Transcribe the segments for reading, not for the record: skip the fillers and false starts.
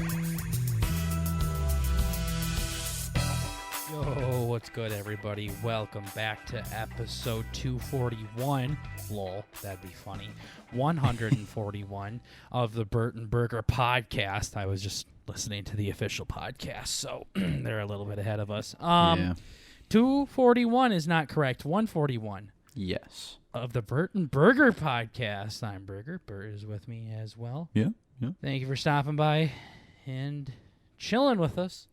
Yo, what's good, everybody? Welcome back to episode 241. Lol, that'd be funny. 141 of the Burt and Burger podcast. I was just listening to the official podcast, so they're a little bit ahead of us. 241 is not correct. 141. Yes. Of the Burt and Burger podcast. I'm Burger. Burt is with me as well. Yeah. Thank you for stopping by and chilling with us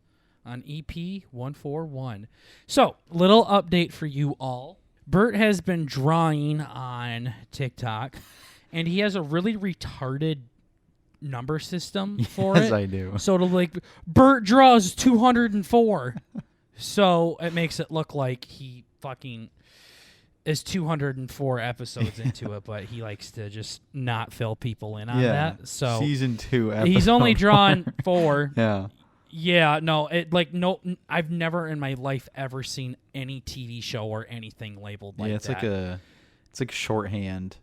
on EP 141. So, little update for you all. Burt has been drawing on TikTok, and he has a really retarded number system for it. Yes, I do. So, Burt draws 204. So, it makes it look like he fucking is 204 episodes into it, but he likes to just not fill people in on that. So, season 2 episode. He's only drawn 4. Yeah. Yeah, no, I've never in my life ever seen any TV show or anything labeled like that. It's like shorthand.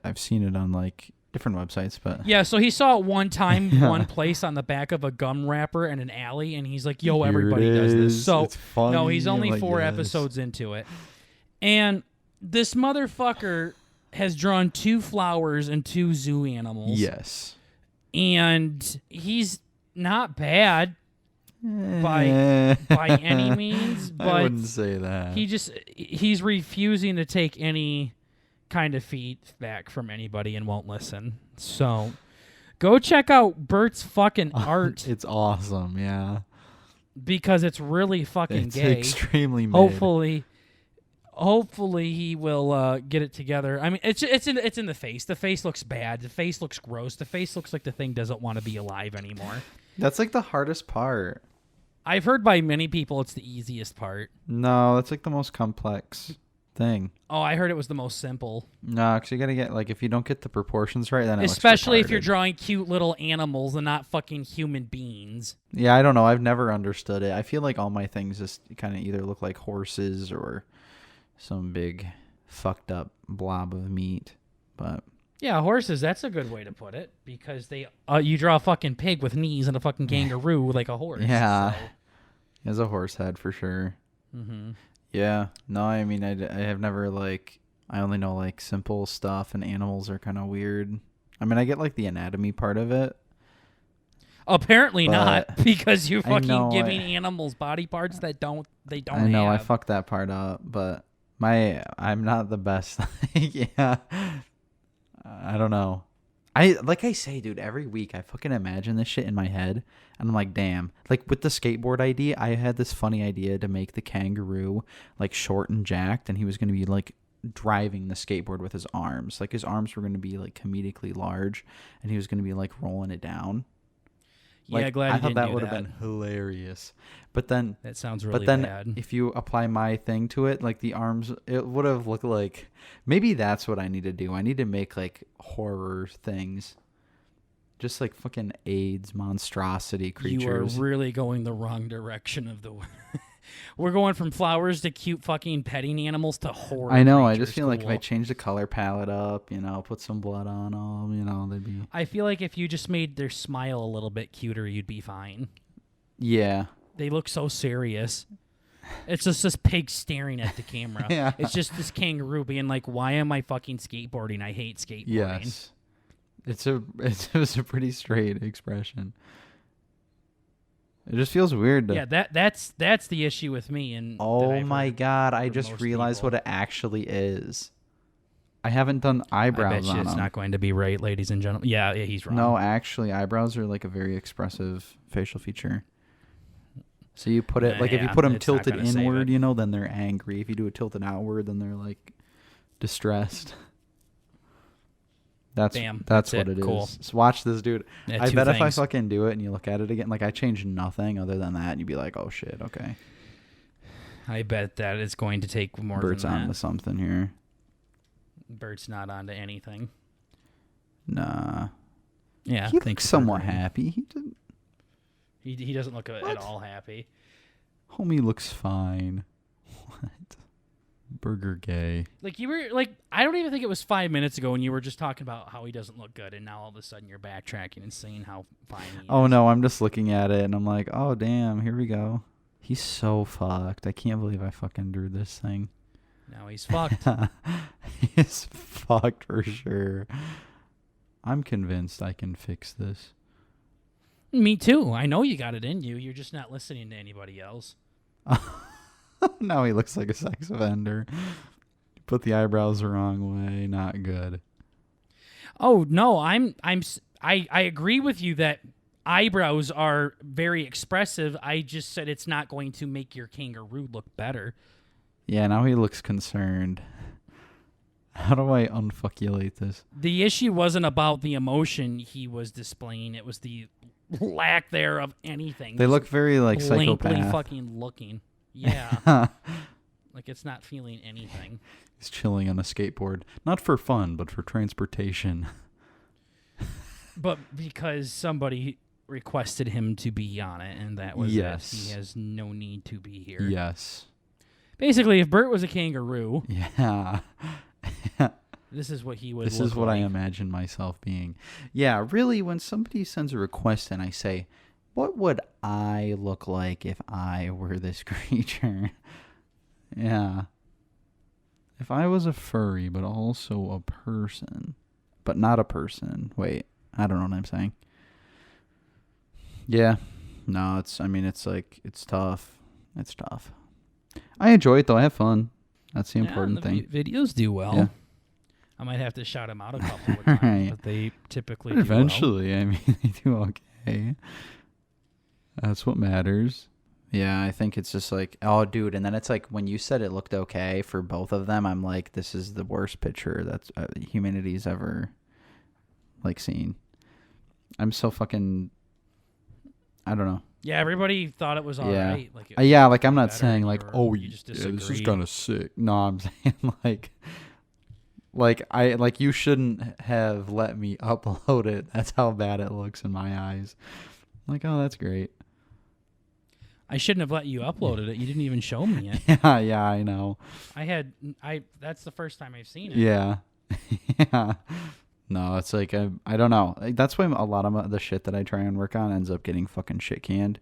I've seen it on like different websites, but yeah. So he saw it one time, one place on the back of a gum wrapper in an alley, and he's like, "Yo, everybody does this." So it's funny. no, he's only like, 4 yes. episodes into it, and this motherfucker has drawn 2 flowers and 2 zoo animals. Yes, and he's not bad. By any means, but I wouldn't say that. He's refusing to take any kind of feedback from anybody and won't listen. So go check out Burts fucking art. It's awesome, yeah. Because it's really fucking gay. Extremely mid. Hopefully he will get it together. I mean, it's in the face. The face looks bad. The face looks gross. The face looks like the thing doesn't want to be alive anymore. That's like the hardest part. I've heard by many people it's the easiest part. No, that's like the most complex thing. Oh, I heard it was the most simple. No, because you got to get, like, if you don't get the proportions right, then it especially looks if you're retarded. drawing cute little animals and not fucking human beings. Yeah, I don't know. I've never understood it. I feel like all my things just kind of either look like horses or some big fucked up blob of meat. But yeah, horses, that's a good way to put it, because they you draw a fucking pig with knees and a fucking kangaroo like a horse. yeah, so. He has a horse head for sure. Mm-hmm. Yeah, no, I mean, I have never, like, I only know, like, simple stuff, and animals are kind of weird. I mean, I get, like, the anatomy part of it. Apparently not, because you're I know, fucking giving animals body parts that they don't I know, have. I fucked that part up, but I'm not the best. Yeah. I don't know. Like I say, dude, every week I fucking imagine this shit in my head, and I'm like, damn. Like, with the skateboard idea, I had this funny idea to make the kangaroo, like, short and jacked, and he was going to be, like, driving the skateboard with his arms. Like, his arms were going to be, like, comedically large, and he was going to be, like, rolling it down. Yeah, Like, glad I you thought didn't that do would have that. been hilarious. But then That sounds really but then bad. if you apply my thing to it, like the arms, it would have looked like, maybe that's what I need to do. I need to make like horror things. Just like fucking AIDS monstrosity creatures. You are really going the wrong direction of the We're going from flowers to cute fucking petting animals to horror. I know. I creatures. just feel like if I Cool. change the color palette up, put some blood on them, they'd be. I feel like if you just made their smile a little bit cuter, you'd be fine. Yeah. They look so serious. It's just this pig staring at the camera. Yeah. It's just this kangaroo being like, "Why am I fucking skateboarding? I hate skateboarding." Yes. It was a pretty straight expression. It just feels weird. Yeah, that's the issue with me. And Oh my god! I just realized what it actually is. I haven't done eyebrows I bet you on it's them. not going to be right, ladies and gentlemen. Yeah, he's wrong. No, actually, eyebrows are like a very expressive facial feature. So you put it, like, if you put them it's not tilted gonna save inward, it. then they're angry. If you do it tilted outward, then they're like distressed. That's That's what it. it is. Cool. So watch this, dude. Yeah, I two bet if I things. fucking do it and you look at it again, like, I changed nothing other than that, and you'd be like, oh shit, okay. I bet that it's going to take more Burt's than on that. to something here. Burt's not onto anything. Nah. Yeah, He thanks looks for somewhat agreeing. happy. He doesn't look at What? all happy. Homie looks fine. What? Burger gay. Like you were like, I don't even think it was 5 minutes ago when you were just talking about how he doesn't look good, and now all of a sudden you're backtracking and saying how fine he is. Oh no, I'm just looking at it and I'm like, oh damn, here we go. He's so fucked. I can't believe I fucking drew this thing. Now he's fucked. He's fucked for sure. I'm convinced I can fix this. Me too. I know you got it in you. You're just not listening to anybody else. Now he looks like a sex offender. Put the eyebrows the wrong way. Not good. Oh no, I agree with you that eyebrows are very expressive. I just said it's not going to make your kangaroo look better. Yeah, now he looks concerned. How do I unfuckulate this? The issue wasn't about the emotion he was displaying. It was the lack there of anything. They look very like blankly psychopath. fucking looking. Yeah. Like it's not feeling anything. He's chilling on a skateboard. Not for fun, but for transportation. But because somebody requested him to be on it, and that was yes. it. He has no need to be here. Yes. Basically, if Burt was a kangaroo, yeah. this is what he would This look is what like. I imagine myself being. Yeah, really, when somebody sends a request and I say, what would I look like if I were this creature? Yeah. If I was a furry, but also a person. But not a person. Wait, I don't know what I'm saying. Yeah. No, it's like, it's tough. It's tough. I enjoy it, though. I have fun. That's the important thing. Videos do well. Yeah. I might have to shout them out a couple of times, Right. but they typically But do well. eventually, I mean, they do okay. That's what matters. Yeah, I think it's just like, oh, dude. And then it's like when you said it looked okay for both of them, I'm like, this is the worst picture that's humanity's ever like seen. I'm so fucking, I don't know. Yeah, everybody thought it was all Yeah. right. Like Yeah, like I'm not better saying and like, you oh, you just yeah, this is disagree. kind of sick. No, I'm saying like you shouldn't have let me upload it. That's how bad it looks in my eyes. Like, oh, that's great. I shouldn't have let you upload it. You didn't even show me it. Yeah, I know. That's the first time I've seen it. Yeah. Yeah. No, it's like, I don't know. Like, that's why a lot of the shit that I try and work on ends up getting fucking shit canned,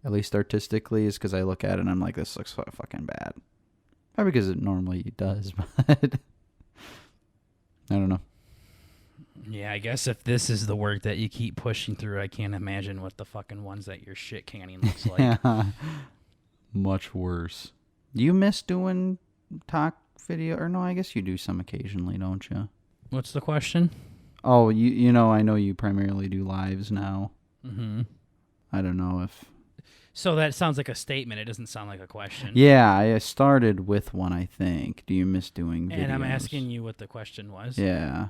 at least artistically, is because I look at it and I'm like, this looks fucking bad. Probably because it normally does, but I don't know. Yeah, I guess if this is the work that you keep pushing through, I can't imagine what the fucking ones that you're shit canning looks like. Yeah. Much worse. Do you miss doing talk video? Or no, I guess you do some occasionally, don't you? What's the question? Oh, you know, I know you primarily do lives now. Mm-hmm. I don't know if... So that sounds like a statement. It doesn't sound like a question. Yeah, I started with one, I think. Do you miss doing videos? And I'm asking you what the question was. Yeah.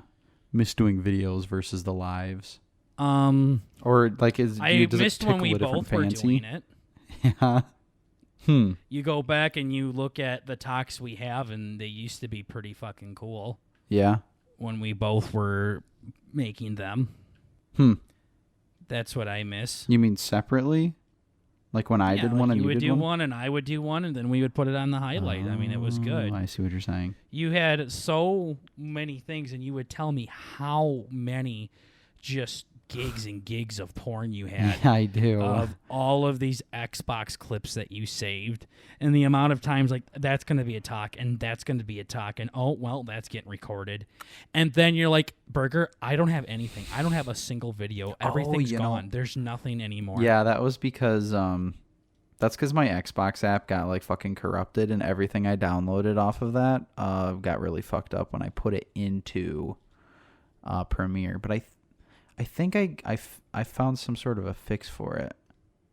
Miss doing videos versus the lives. Or like does I missed when we tickle a different both were fancy? doing it. Yeah. You go back and you look at the talks we have, and they used to be pretty fucking cool Yeah. when we both were making them. Hmm. That's what I miss. You mean separately? Like when I did one and you you would did do one? one and I would do one, and then we would put it on the highlight. I mean, it was good. I see what you're saying. You had so many things, and you would tell me how many just gigs and gigs of porn you had. Yeah, I do. Of all of these Xbox clips that you saved, and the amount of times like that's going to be a talk, and that's going to be a talk, and oh well, that's getting recorded, and then you're like, Burger, I don't have anything. I don't have a single video. Everything's gone. There's nothing anymore. Yeah, that was because that's because my Xbox app got like fucking corrupted, and everything I downloaded off of that got really fucked up when I put it into Premiere. But I think I found some sort of a fix for it.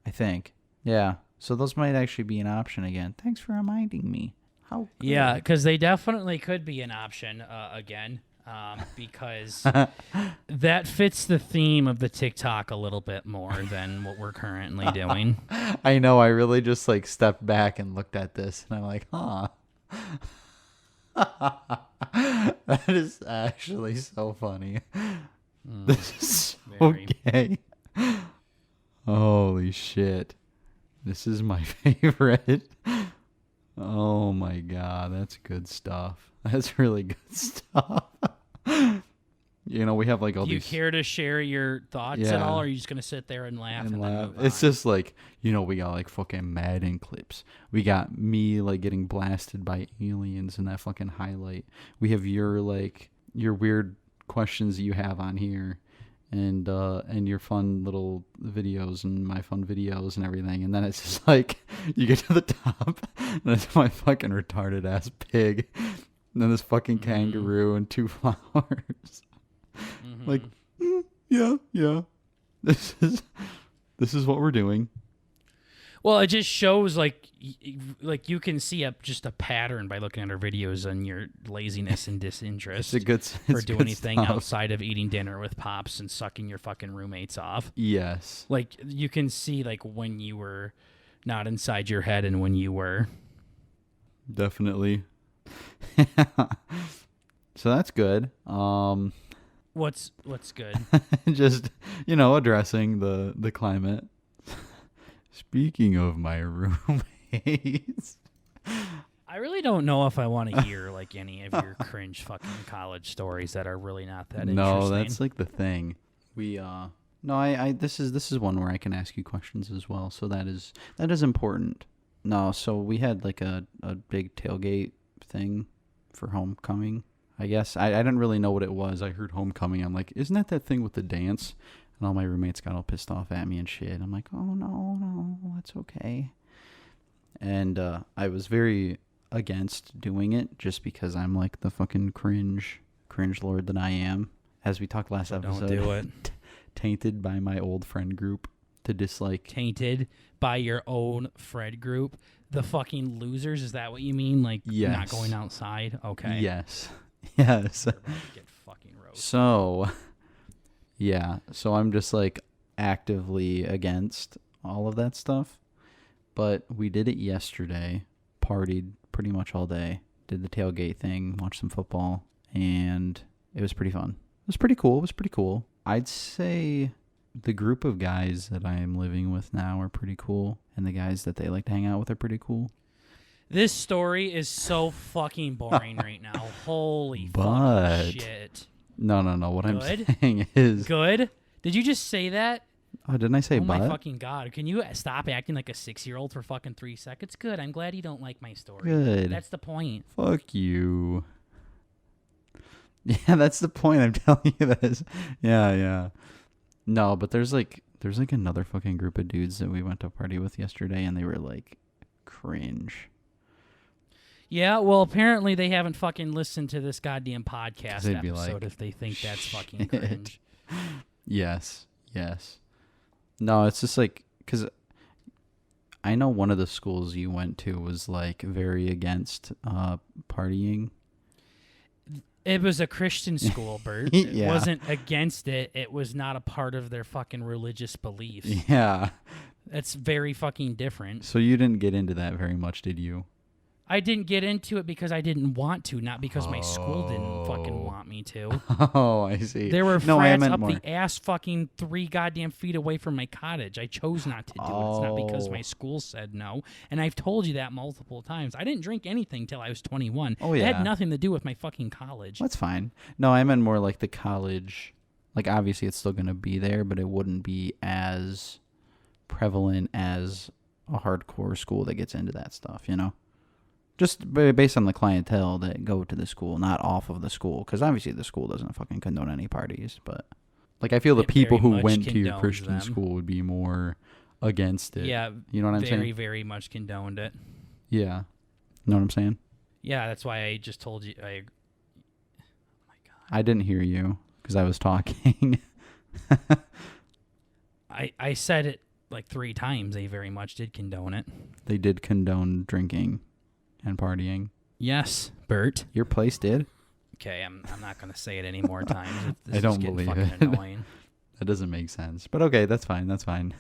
I think. Yeah. So those might actually be an option again. Thanks for reminding me. How good. Yeah, because they definitely could be an option again. Because that fits the theme of the TikTok a little bit more than what we're currently doing. I know. I really just like stepped back and looked at this, and I'm like, huh. That is actually so funny. This is so gay. Holy shit. This is my favorite. Oh my god, that's good stuff. That's really good stuff. We have like all Do you these. care to share your thoughts at Yeah. all, or are you just going to sit there and laugh and then move It's on? just like, we got like fucking Madden clips. We got me like getting blasted by aliens in that fucking highlight. We have your weird questions that you have on here, and your fun little videos and my fun videos and everything. And then it's just like you get to the top and it's my fucking retarded ass pig, and then this fucking kangaroo and 2 flowers. Like, yeah. This is what we're doing. Well, it just shows like you can see just a pattern by looking at our videos and your laziness and disinterest for doing anything stuff. outside of eating dinner with pops and sucking your fucking roommates off. Yes. Like you can see like when you were not inside your head and when you were. Definitely. So that's good. What's good? Just addressing the climate. Speaking of my roommates, I really don't know if I want to hear like any of your cringe fucking college stories that are really not that interesting. No, that's like the thing. This is one where I can ask you questions as well. So that is important. No, so we had like a big tailgate thing for homecoming. I guess I didn't really know what it was. I heard homecoming. I'm like, isn't that thing with the dance? And all my roommates got all pissed off at me and shit. I'm like, oh no, that's okay. And I was very against doing it just because I'm like the fucking cringe lord that I am. As we talked last episode, don't do it. Tainted by my old friend group to dislike. Tainted by your own friend group, the fucking losers. Is that what you mean? Like Yes. not going outside? Okay. Yes. You're about to get fucking roasted. So, yeah. So I'm just like actively against all of that stuff. But we did it yesterday. Partied pretty much all day. Did the tailgate thing. Watched some football. And it was pretty fun. It was pretty cool. I'd say the group of guys that I am living with now are pretty cool. And the guys that they like to hang out with are pretty cool. This story is so fucking boring right now. Holy But fucking shit. No. What Good? I'm saying is... Good? Did you just say that? Oh, didn't I say oh but? my fucking God. Can you stop acting like a 6-year-old for fucking 3 seconds? Good. I'm glad you don't like my story. Good. That's the point. Fuck you. Yeah, that's the point. I'm telling you this. Yeah. No, but there's like another fucking group of dudes that we went to party with yesterday, and they were like cringe. Yeah, well, apparently they haven't fucking listened to this goddamn podcast They'd be episode like, if they think that's fucking "Shit." cringe. Yes. No, it's just like, because I know one of the schools you went to was like very against partying. It was a Christian school, Burt. Yeah. It wasn't against it. It was not a part of their fucking religious beliefs. Yeah. That's very fucking different. So you didn't get into that very much, did you? I didn't get into it because I didn't want to, not because my school didn't fucking want me to. Oh, I see. There were No, I frats meant up more. the ass fucking 3 goddamn feet away from my cottage. I chose not to do it. It's not because my Oh. school said no. And I've told you that multiple times. I didn't drink anything till I was 21. Oh, It yeah. had nothing to do with my fucking college. That's fine. No, I meant more like the college. Like, obviously, it's still going to be there, but it wouldn't be as prevalent as a hardcore school that gets into that stuff, you know? Just based on the clientele that go to the school, not off of the school. Because obviously the school doesn't fucking condone any parties. But, like, I feel the It people very who much went to your condones Christian them. school would be more against it. Yeah, You know what I'm very, saying? very much condoned it. Yeah. Know what I'm saying? Yeah, that's why I just told you. Oh my God. I didn't hear you because I was talking. I said it like 3 times. They very much did condone it. They did condone drinking and partying. Yes, Burt. Your place did? Okay, I'm not going to say it any more times. This I don't is getting believe fucking it. annoying. That doesn't make sense. But okay, that's fine. That's fine.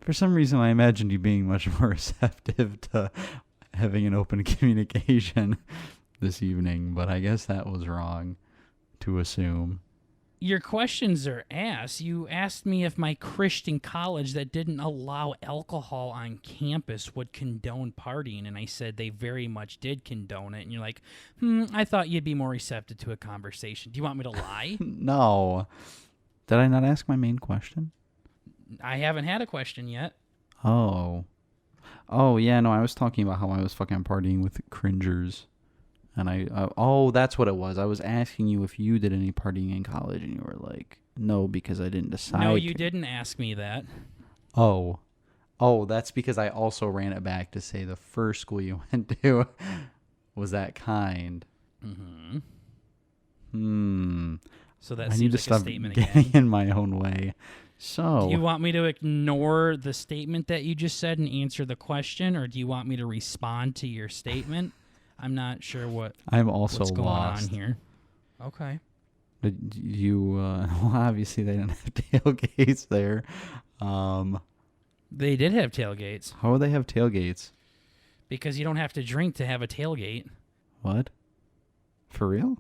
For some reason, I imagined you being much more receptive to having an open communication this evening, but I guess that was wrong to assume. Your questions are ass. You asked me if my Christian college that didn't allow alcohol on campus would condone partying, and I said they very much did condone it. And you're like, I thought you'd be more receptive to a conversation. Do you want me to lie? No. Did I not ask my main question? I haven't had a question yet. Oh. Oh, yeah, no, I was talking about how I was fucking partying with cringers. And that's what it was. I was asking you if you did any partying in college, and you were like, no, because I didn't decide. No, you didn't ask me that. Oh, that's because I also ran it back to say the first school you went to was that kind. So that I seems need to like stop a statement getting again. in my own way. So, Do you want me to ignore the statement that you just said and answer the question, or do you want me to respond to your statement? I'm not sure I'm also what's going lost. on here. Okay. Did you, well, obviously they didn't have tailgates there. They did have tailgates. How would they have tailgates? Because you don't have to drink to have a tailgate. What? For real?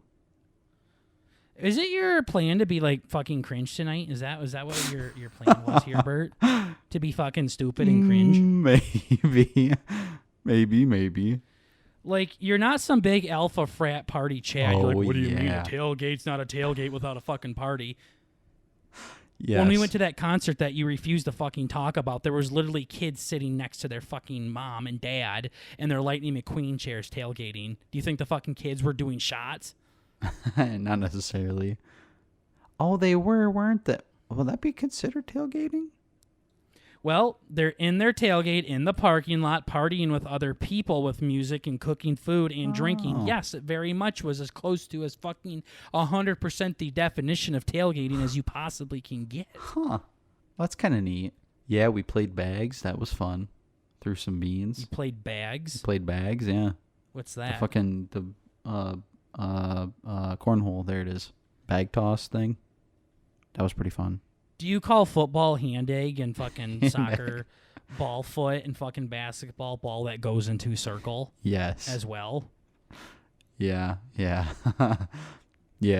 Is it your plan to be like fucking cringe tonight? Is that what your plan was here, Burt? To be fucking stupid and cringe? Maybe. Like, you're not some big alpha frat party Chad. You're like, what do you mean yeah. a tailgate's not a tailgate without a fucking party? Yes. When we went to that concert that you refused to fucking talk about, there was literally kids sitting next to their fucking mom and dad in their Lightning McQueen chairs tailgating. Do you think the fucking kids were doing shots? Not necessarily. Oh, they weren't they? Will that be considered tailgating? Well, they're in their tailgate in the parking lot partying with other people with music and cooking food and drinking. Yes, it very much was as close to as fucking 100% the definition of tailgating as you possibly can get. Huh. That's kind of neat. Yeah, we played bags. That was fun. Threw some beans. You played bags? Played bags, yeah. What's that? The cornhole. There it is. Bag toss thing. That was pretty fun. Do you call football hand egg and fucking soccer ball foot and fucking basketball ball that goes into circle? Yes. As well? Yeah. Yeah,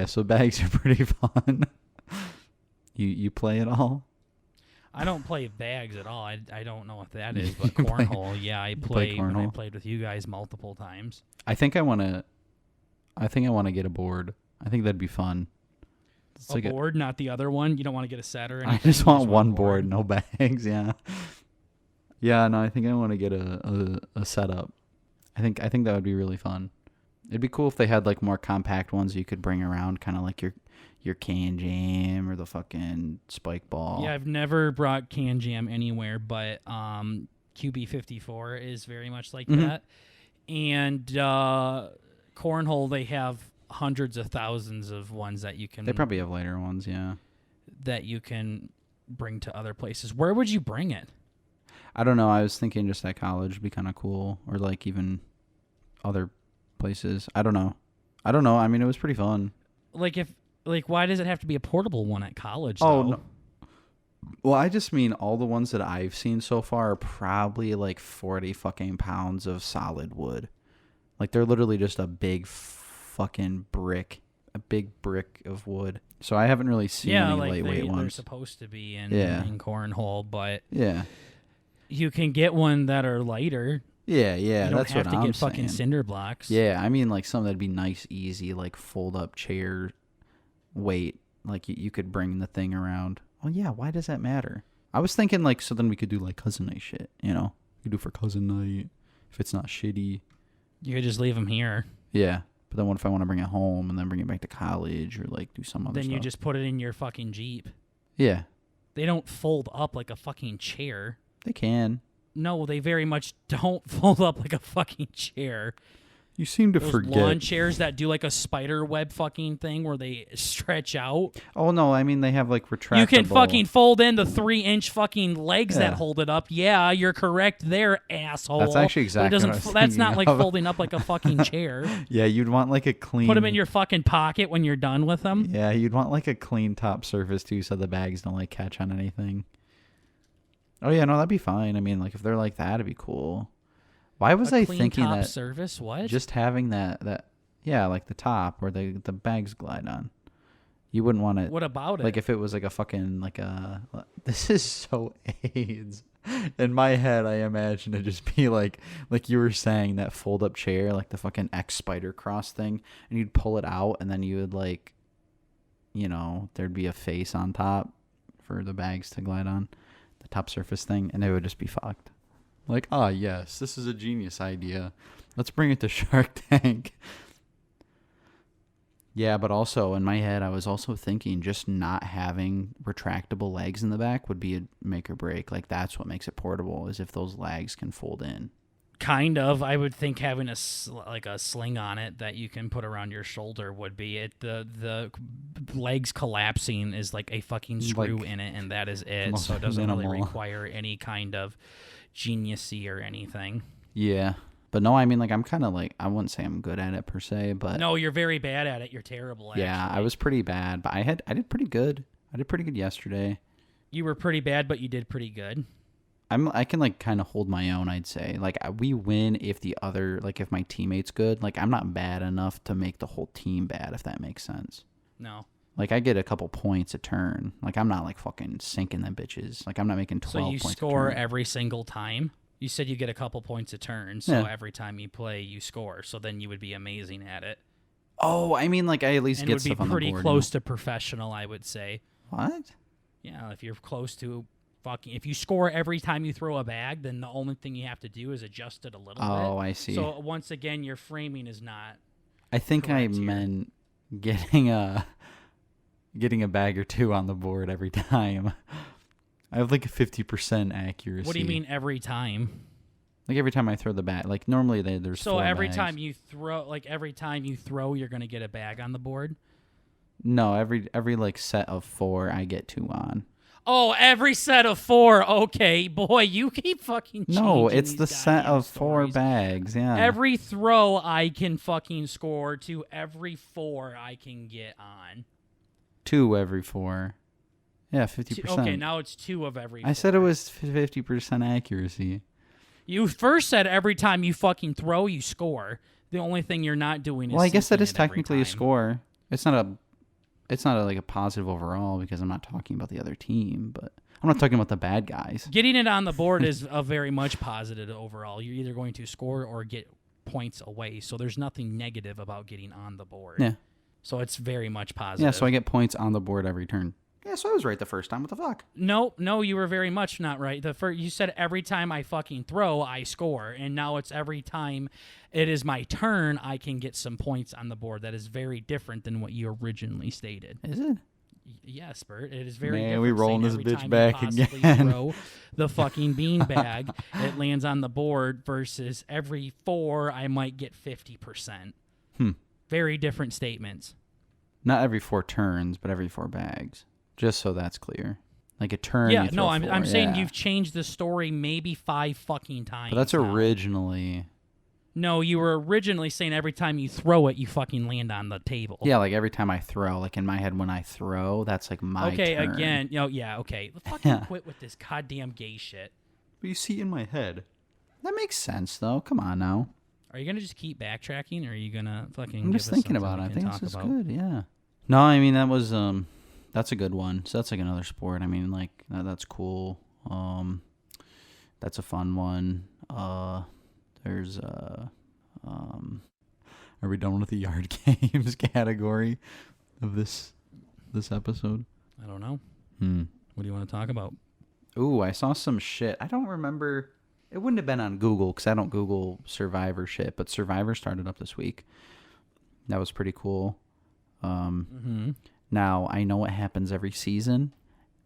so bags are pretty fun. You play it all? I don't play bags at all. I don't know what that is, but cornhole, yeah, I play cornhole? I played with you guys multiple times. I think I want to get a board. I think that'd be fun. It's A board, not the other one? You don't want to get a set or anything? I just want one board, no bags, yeah. Yeah, no, I think I want to get a setup. I think that would be really fun. It'd be cool if they had like more compact ones you could bring around, kind of like your can jam or the fucking spike ball. Yeah, I've never brought can jam anywhere, but QB54 is very much like that. And cornhole, they have hundreds of thousands of ones that you can. They probably have later ones, yeah. That you can bring to other places. Where would you bring it? I don't know. I was thinking just at college would be kind of cool, or like even other places. I don't know. I mean, it was pretty fun. Why does it have to be a portable one at college? Oh, though? no. Well, I just mean all the ones that I've seen so far are probably like 40 fucking pounds of solid wood. Like they're literally just a big fucking brick, a big brick of wood. So I haven't really seen any lightweight ones. They're supposed to be in cornhole, but yeah, you can get one that are lighter. Yeah, you don't that's have what to I'm get saying. fucking cinder blocks. Yeah, I mean like something that'd be nice, easy, like fold up chair weight. Like you could bring the thing around. Well, yeah, why does that matter? I was thinking like so then we could do like cousin night shit. You know, we could do for cousin night if it's not shitty. You could just leave them here. Yeah. But then what if I want to bring it home and then bring it back to college or like do some other stuff? Then you just put it in your fucking Jeep. Yeah. They don't fold up like a fucking chair. They can. No, they very much don't fold up like a fucking chair. You seem to Those forget. lawn chairs that do like a spider web fucking thing where they stretch out. Oh, no. I mean, they have like retractable. You can fucking fold in the 3-inch fucking legs that hold it up. Yeah, you're correct there, asshole. That's actually exactly what I was That's not thinking like of. folding up like a fucking chair. Yeah, you'd want like a clean. Put them in your fucking pocket when you're done with them. Yeah, you'd want like a clean top surface too so the bags don't like catch on anything. Oh, yeah, no, that'd be fine. I mean, like if they're like that, it'd be cool. Why was I thinking top that surface? What? just having that yeah, like the top where the bags glide on. You wouldn't want to. What about it? Like if it was like a fucking like a. This is so AIDS. In my head, I imagine it just be like you were saying, that fold up chair, like the fucking X spider cross thing, and you'd pull it out, and then you would like, there'd be a face on top for the bags to glide on, the top surface thing, and it would just be fucked. Like, yes, this is a genius idea. Let's bring it to Shark Tank. Yeah, but also in my head, I was also thinking just not having retractable legs in the back would be a make or break. Like, that's what makes it portable, is if those legs can fold in. Kind of. I would think having a sling on it that you can put around your shoulder would be it. The legs collapsing is like a fucking screw in it, and that is it. So it doesn't really require any kind of geniusy or anything. Yeah. But no, I mean, like, I'm kind of like, I wouldn't say I'm good at it per se, but... No, you're very bad at it. You're terrible at it. Yeah, I was pretty bad, but I did pretty good. I did pretty good yesterday. You were pretty bad, but you did pretty good. I can, like, kind of hold my own, I'd say. Like, we win if if my teammate's good. Like, I'm not bad enough to make the whole team bad, if that makes sense. No. Like, I get a couple points a turn. Like, I'm not, like, fucking sinking them bitches. Like, I'm not making 12 points a turn. So you score every single time? You said you get a couple points a turn, so every time you play, you score. So then you would be amazing at it. Oh, I mean, like, I at least get stuff on the board. And it would be pretty close to professional, I would say. What? Yeah, if you're close to fucking... If you score every time you throw a bag, then the only thing you have to do is adjust it a little bit. Oh, I see. So once again, your framing is not... I think I meant getting a bag or two on the board every time. I have like a 50% accuracy. What do you mean every time? Like every time I throw the bag. Like normally there's so 4 every bags. time you throw, you're gonna get a bag on the board. No, every like set of 4, I get 2 on. Oh, every set of 4. Okay, boy, you keep fucking changing. No, it's the these set of 4 stories. bags. Yeah. Every throw I can fucking score to every 4 I can get on. 2 every 4. Yeah, 50%. Okay, now it's 2 of every 4. I said it was 50% accuracy. You first said every time you fucking throw, you score. The only thing you're not doing is... Well, I guess that is technically a score. It's not like a positive overall because I'm not talking about the other team, but I'm not talking about the bad guys. Getting it on the board is a very much positive overall. You're either going to score or get points away, so there's nothing negative about getting on the board. Yeah. So it's very much positive. Yeah, so I get points on the board every turn. Yeah, so I was right the first time. What the fuck? No, you were very much not right. You said every time I fucking throw, I score, and now it's every time it is my turn, I can get some points on the board. That is very different than what you originally stated. Is it? Yes, Burt. It is very different. Man, we rolling this bitch back again. Throw the fucking bean bag, it lands on the board versus every 4, I might get 50%. Very different statements. Not every 4 turns, but every 4 bags. Just so that's clear. Like a turn. Yeah, you throw no, 4. I'm saying you've changed the story maybe 5 fucking times. But that's now. originally. No, you were originally saying every time you throw it, you fucking land on the table. Yeah, like every time I throw, like in my head when I throw, that's like my turn. Okay, again, okay. Fucking quit with this goddamn gay shit. But you see in my head. That makes sense, though. Come on now. Are you gonna just keep backtracking, or are you gonna fucking? I'm just thinking about it. I think this is good. Yeah. No, I mean that was that's a good one. So that's like another sport. I mean, like that's cool. That's a fun one. There's are we done with the yard games category of this episode? I don't know. What do you want to talk about? Ooh, I saw some shit. I don't remember. It wouldn't have been on Google because I don't Google Survivor shit, but Survivor started up this week. That was pretty cool. Now, I know it happens every season,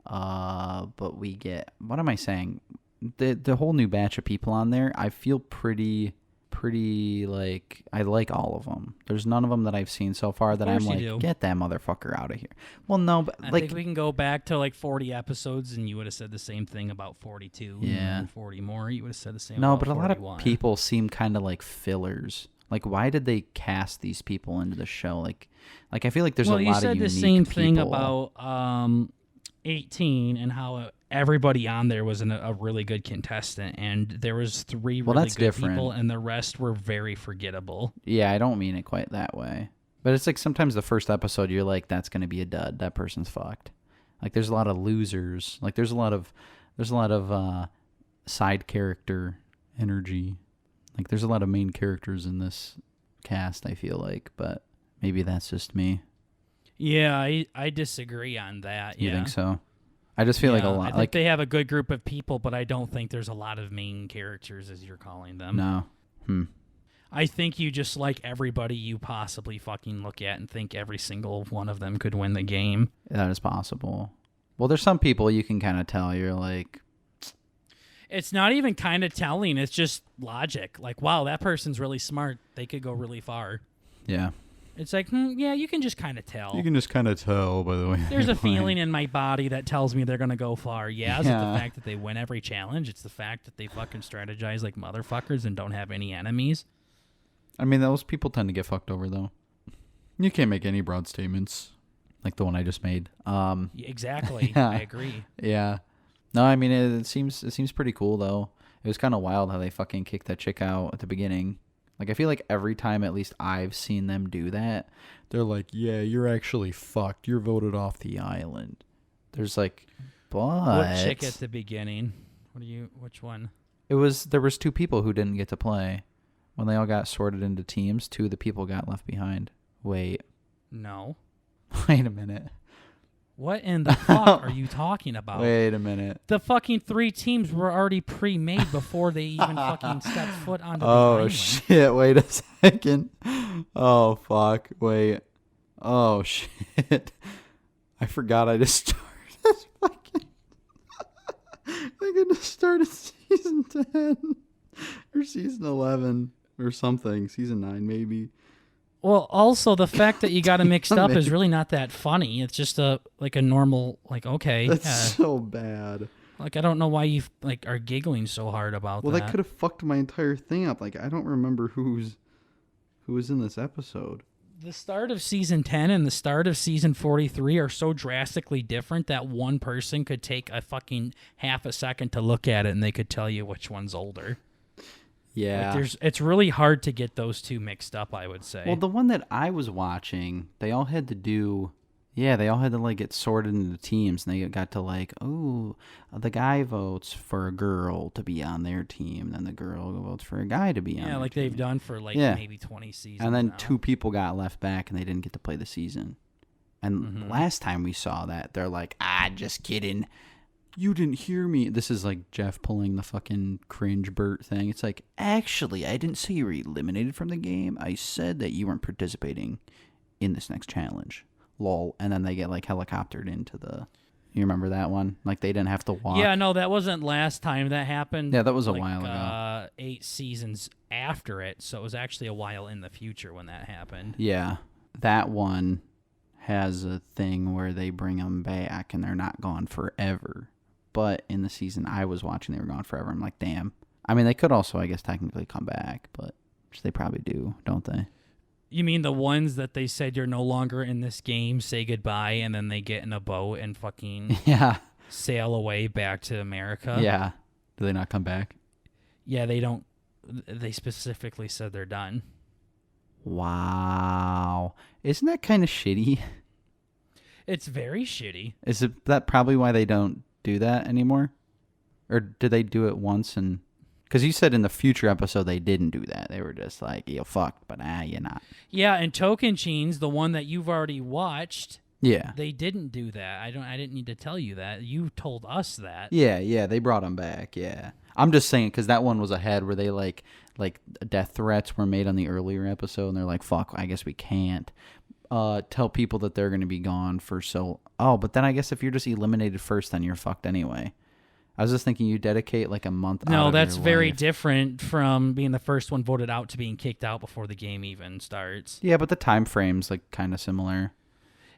but we get... What am I saying? The whole new batch of people on there, I feel pretty like... I like all of them. There's none of them that I've seen so far that I'm like, get that motherfucker out of here. Well, no, but I think we can go back to like 40 episodes and you would have said the same thing about 42. Yeah. And 40 more, you would have said the same No, about but a 41. lot of people seem kind of like fillers. Like, why did they cast these people into the show? Like I feel like there's a lot of unique people. Well, you said the same thing about 18 and how everybody on there was a really good contestant, and there was 3 really good people, and the rest were very forgettable. Yeah, I don't mean it quite that way. But it's like sometimes the first episode you're like, that's gonna be a dud. That person's fucked. Like there's a lot of losers. Like there's a lot of side character energy. Like there's a lot of main characters in this cast, I feel like, but maybe that's just me. Yeah, I disagree on that. You yeah. think so? I just feel like a lot. I think like they have a good group of people, but I don't think there's a lot of main characters, as you're calling them. No. I think you just like everybody you possibly fucking look at and think every single one of them could win the game. That is possible. Well, there's some people you can kind of tell. You're like, it's not even kind of telling. It's just logic. Like, wow, that person's really smart. They could go really far. yeah. It's like, yeah, you can just kind of tell. You can just kind of tell by the way. There's a feeling in my body that tells me they're going to go far. Yeah, is it the fact that they win every challenge? It's the fact that they fucking strategize like motherfuckers and don't have any enemies. I mean, those people tend to get fucked over, though. You can't make any broad statements like the one I just made. Exactly. Yeah. I agree. Yeah. No, I mean, it seems pretty cool, though. It was kind of wild how they fucking kicked that chick out at the beginning. Like, I feel like every time at least I've seen them do that, they're like, yeah, you're actually fucked. You're voted off the island. There's like, but... What chick at the beginning? Which one? There was two people who didn't get to play. When they all got sorted into teams, two of the people got left behind. Wait. No. Wait a minute. What in the fuck are you talking about? Wait a minute. The fucking 3 teams were already pre-made before they even fucking stepped foot onto the Oh, island. shit. Wait a second. Oh, fuck. Wait. Oh, shit. I forgot I just started this fucking... I just started season 10. Or season 11. Or something. Season 9, maybe. Well, also the fact that you got it mixed up is really not that funny. It's just a normal okay. That's so bad. Like I don't know why you are giggling so hard about that. Well, that could have fucked my entire thing up. Like I don't remember who was in this episode. The start of season 10 and the start of season 43 are so drastically different that one person could take a fucking half a second to look at it and they could tell you which one's older. Yeah. It's really hard to get those two mixed up, I would say. Well, the one that I was watching, they all had to get sorted into teams, and they got to the guy votes for a girl to be on their team, then the girl votes for a guy to be on their team. They've done for maybe 20 seasons. And then now. 2 people got left back, and they didn't get to play the season. And last time we saw that, they're like, just kidding. You didn't hear me. This is like Jeff pulling the fucking cringe Burt thing. It's like, actually, I didn't say you were eliminated from the game. I said that you weren't participating in this next challenge. Lol. And then they get helicoptered into the... You remember that one? Like they didn't have to walk. Yeah, no, that wasn't last time. That happened. Yeah, that was a while ago. 8 seasons after it, so it was actually a while in the future when that happened. Yeah, that one has a thing where they bring them back and they're not gone forever. But in the season I was watching, they were gone forever. I'm like, damn. I mean, they could also, I guess, technically come back, but which they probably do, don't they? You mean the ones that they said you're no longer in this game, say goodbye, and then they get in a boat and fucking sail away back to America? Yeah. Do they not come back? Yeah, they don't. They specifically said they're done. Wow. Isn't that kind of shitty? It's very shitty. Is that probably why they don't do that anymore? Or did they do it once and... Because you said in the future episode they didn't do that. They were just like, you're fucked, but you're not. Yeah, and Token Cheens, the one that you've already watched... Yeah. They didn't do that. I didn't need to tell you that. You told us that. Yeah, they brought him back, yeah. I'm just saying, because that one was ahead where they, like death threats were made on the earlier episode, and they're like, fuck, I guess we can't tell people that they're going to be gone for so... Oh, but then I guess if you're just eliminated first, then you're fucked anyway. I was just thinking you dedicate like a month No, out of that's your very life. different from being the first one voted out to being kicked out before the game even starts. Yeah, but the time frame's like kind of similar.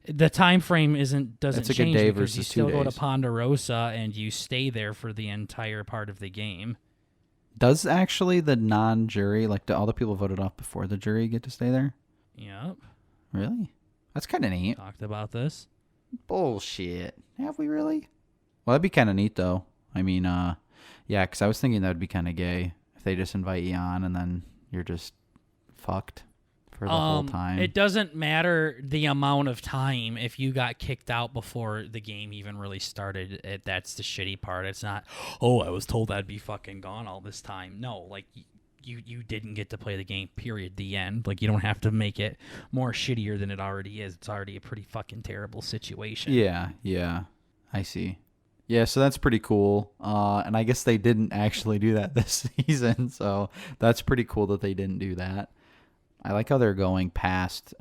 The time frame doesn't It's like change a day because you versus 2 still go to days. Ponderosa and you stay there for the entire part of the game. Does actually the non-jury, like do all the people voted off before the jury get to stay there? Yep. Really? That's kind of neat. Talked about this. Bullshit. Have we really? Well, that'd be kind of neat, though. I mean, yeah, because I was thinking that would be kind of gay if they just invite you on and then you're just fucked for the whole time. It doesn't matter the amount of time if you got kicked out before the game even really started. That's the shitty part. It's not, oh, I was told I'd be fucking gone all this time. No, like, you didn't get to play the game, period, the end. Like, you don't have to make it more shittier than it already is. It's already a pretty fucking terrible situation. Yeah, I see. Yeah, so that's pretty cool. And I guess they didn't actually do that this season, so that's pretty cool that they didn't do that. I like how they're going past...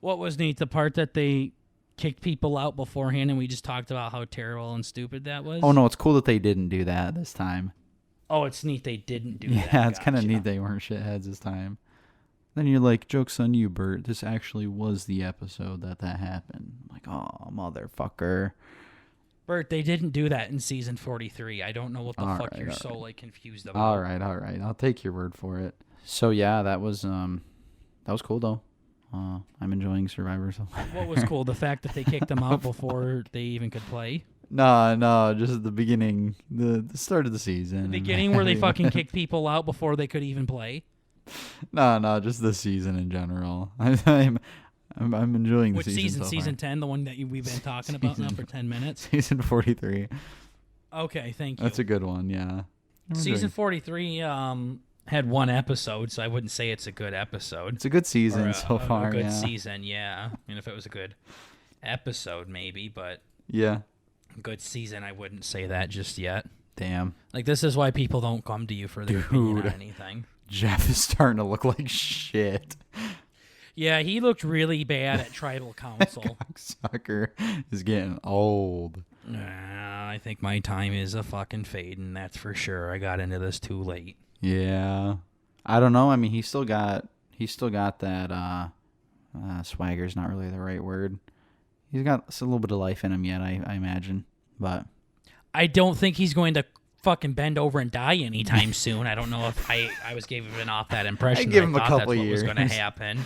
What was neat, the part that they kicked people out beforehand and we just talked about how terrible and stupid that was? Oh, no, it's cool that they didn't do that this time. Oh, it's neat they didn't do that. Yeah, it's kind of neat they weren't shitheads this time. Then you're like, joke's on you, Burt. This actually was the episode that happened. I'm like, oh, motherfucker. Burt, they didn't do that in season 43. I don't know what the fuck you're so like confused about. All right. I'll take your word for it. So yeah, that was cool though. I'm enjoying Survivor so far. What was cool? The fact that they kicked them out before they even could play? No, just at the beginning, the start of the season. The beginning where they fucking kicked people out before they could even play? No, just the season in general. I'm enjoying the season. Which season? So Season 10, the one that we've been talking about now for 10 minutes? Season 43. Okay, thank you. That's a good one, yeah. Season 43 had one episode, so I wouldn't say it's a good episode. It's a good season so far, A good yeah. season, yeah. I mean, if it was a good episode, maybe, but... Yeah. Good season, I wouldn't say that just yet. Damn. Like, this is why people don't come to you for their opinion on anything. Jeff is starting to look like shit. Yeah, he looked really bad at Tribal Council. Cocksucker is getting old. I think my time is a fucking fading, that's for sure. I got into this too late. Yeah. I don't know. I mean, he's still got that swagger's not really the right word. He's got a little bit of life in him yet, I imagine. But I don't think he's going to fucking bend over and die anytime soon. I don't know if I was giving off that impression. I give him a couple that's years. What was going to happen.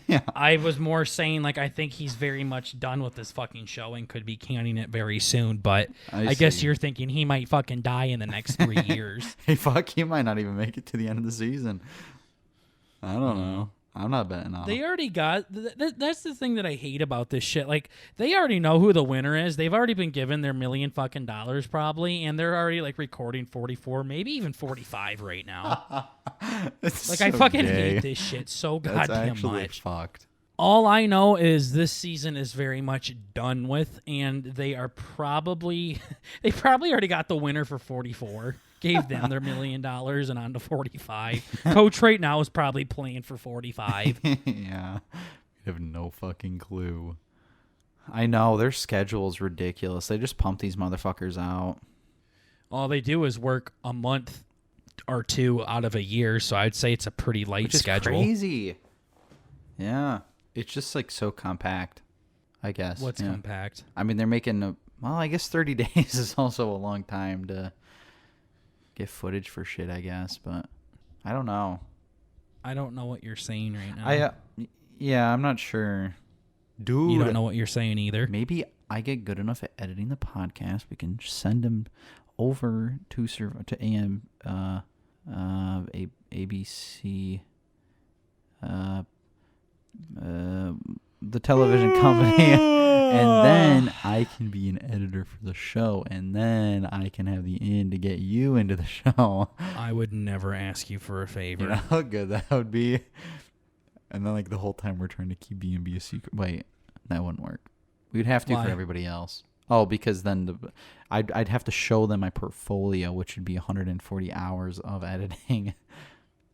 Yeah. I was more saying, like, I think he's very much done with this fucking show and could be canning it very soon. But I guess you're thinking he might fucking die in the next 3 years. Hey, fuck, he might not even make it to the end of the season. I don't know. I'm not betting on They him. already got... That's the thing that I hate about this shit. Like, they already know who the winner is. They've already been given their $1 million fucking dollars probably, and they're already, like, recording 44, maybe even 45 right now. Like, so I fucking gay. hate this shit so That's goddamn actually much. fucked. All I know is this season is very much done with, and they are probably... They probably already got the winner for 44. Gave them their $1 million and on to 45. Coach right now is probably playing for 45. Yeah. We have no fucking clue. I know. Their schedule is ridiculous. They just pump these motherfuckers out. All they do is work a month or two out of a year, so I'd say it's a pretty light Which is schedule. crazy. Yeah. It's just like so compact, I guess. What's compact? I mean, they're making... well, I guess 30 days is also a long time to... get footage for shit, I guess, but I don't know. I don't know what you're saying right now. Yeah, I'm not sure. Dude. You don't know what you're saying either. Maybe I get good enough at editing the podcast. We can send them over to ABC, the television company, and then I can be an editor for the show, and then I can have the in to get you into the show. I would never ask you for a favor. You know how good that would be? And then, like, the whole time we're trying to keep B&B a secret. Wait, that wouldn't work. We'd have to for everybody else. Oh, because then I'd have to show them my portfolio, which would be 140 hours of editing.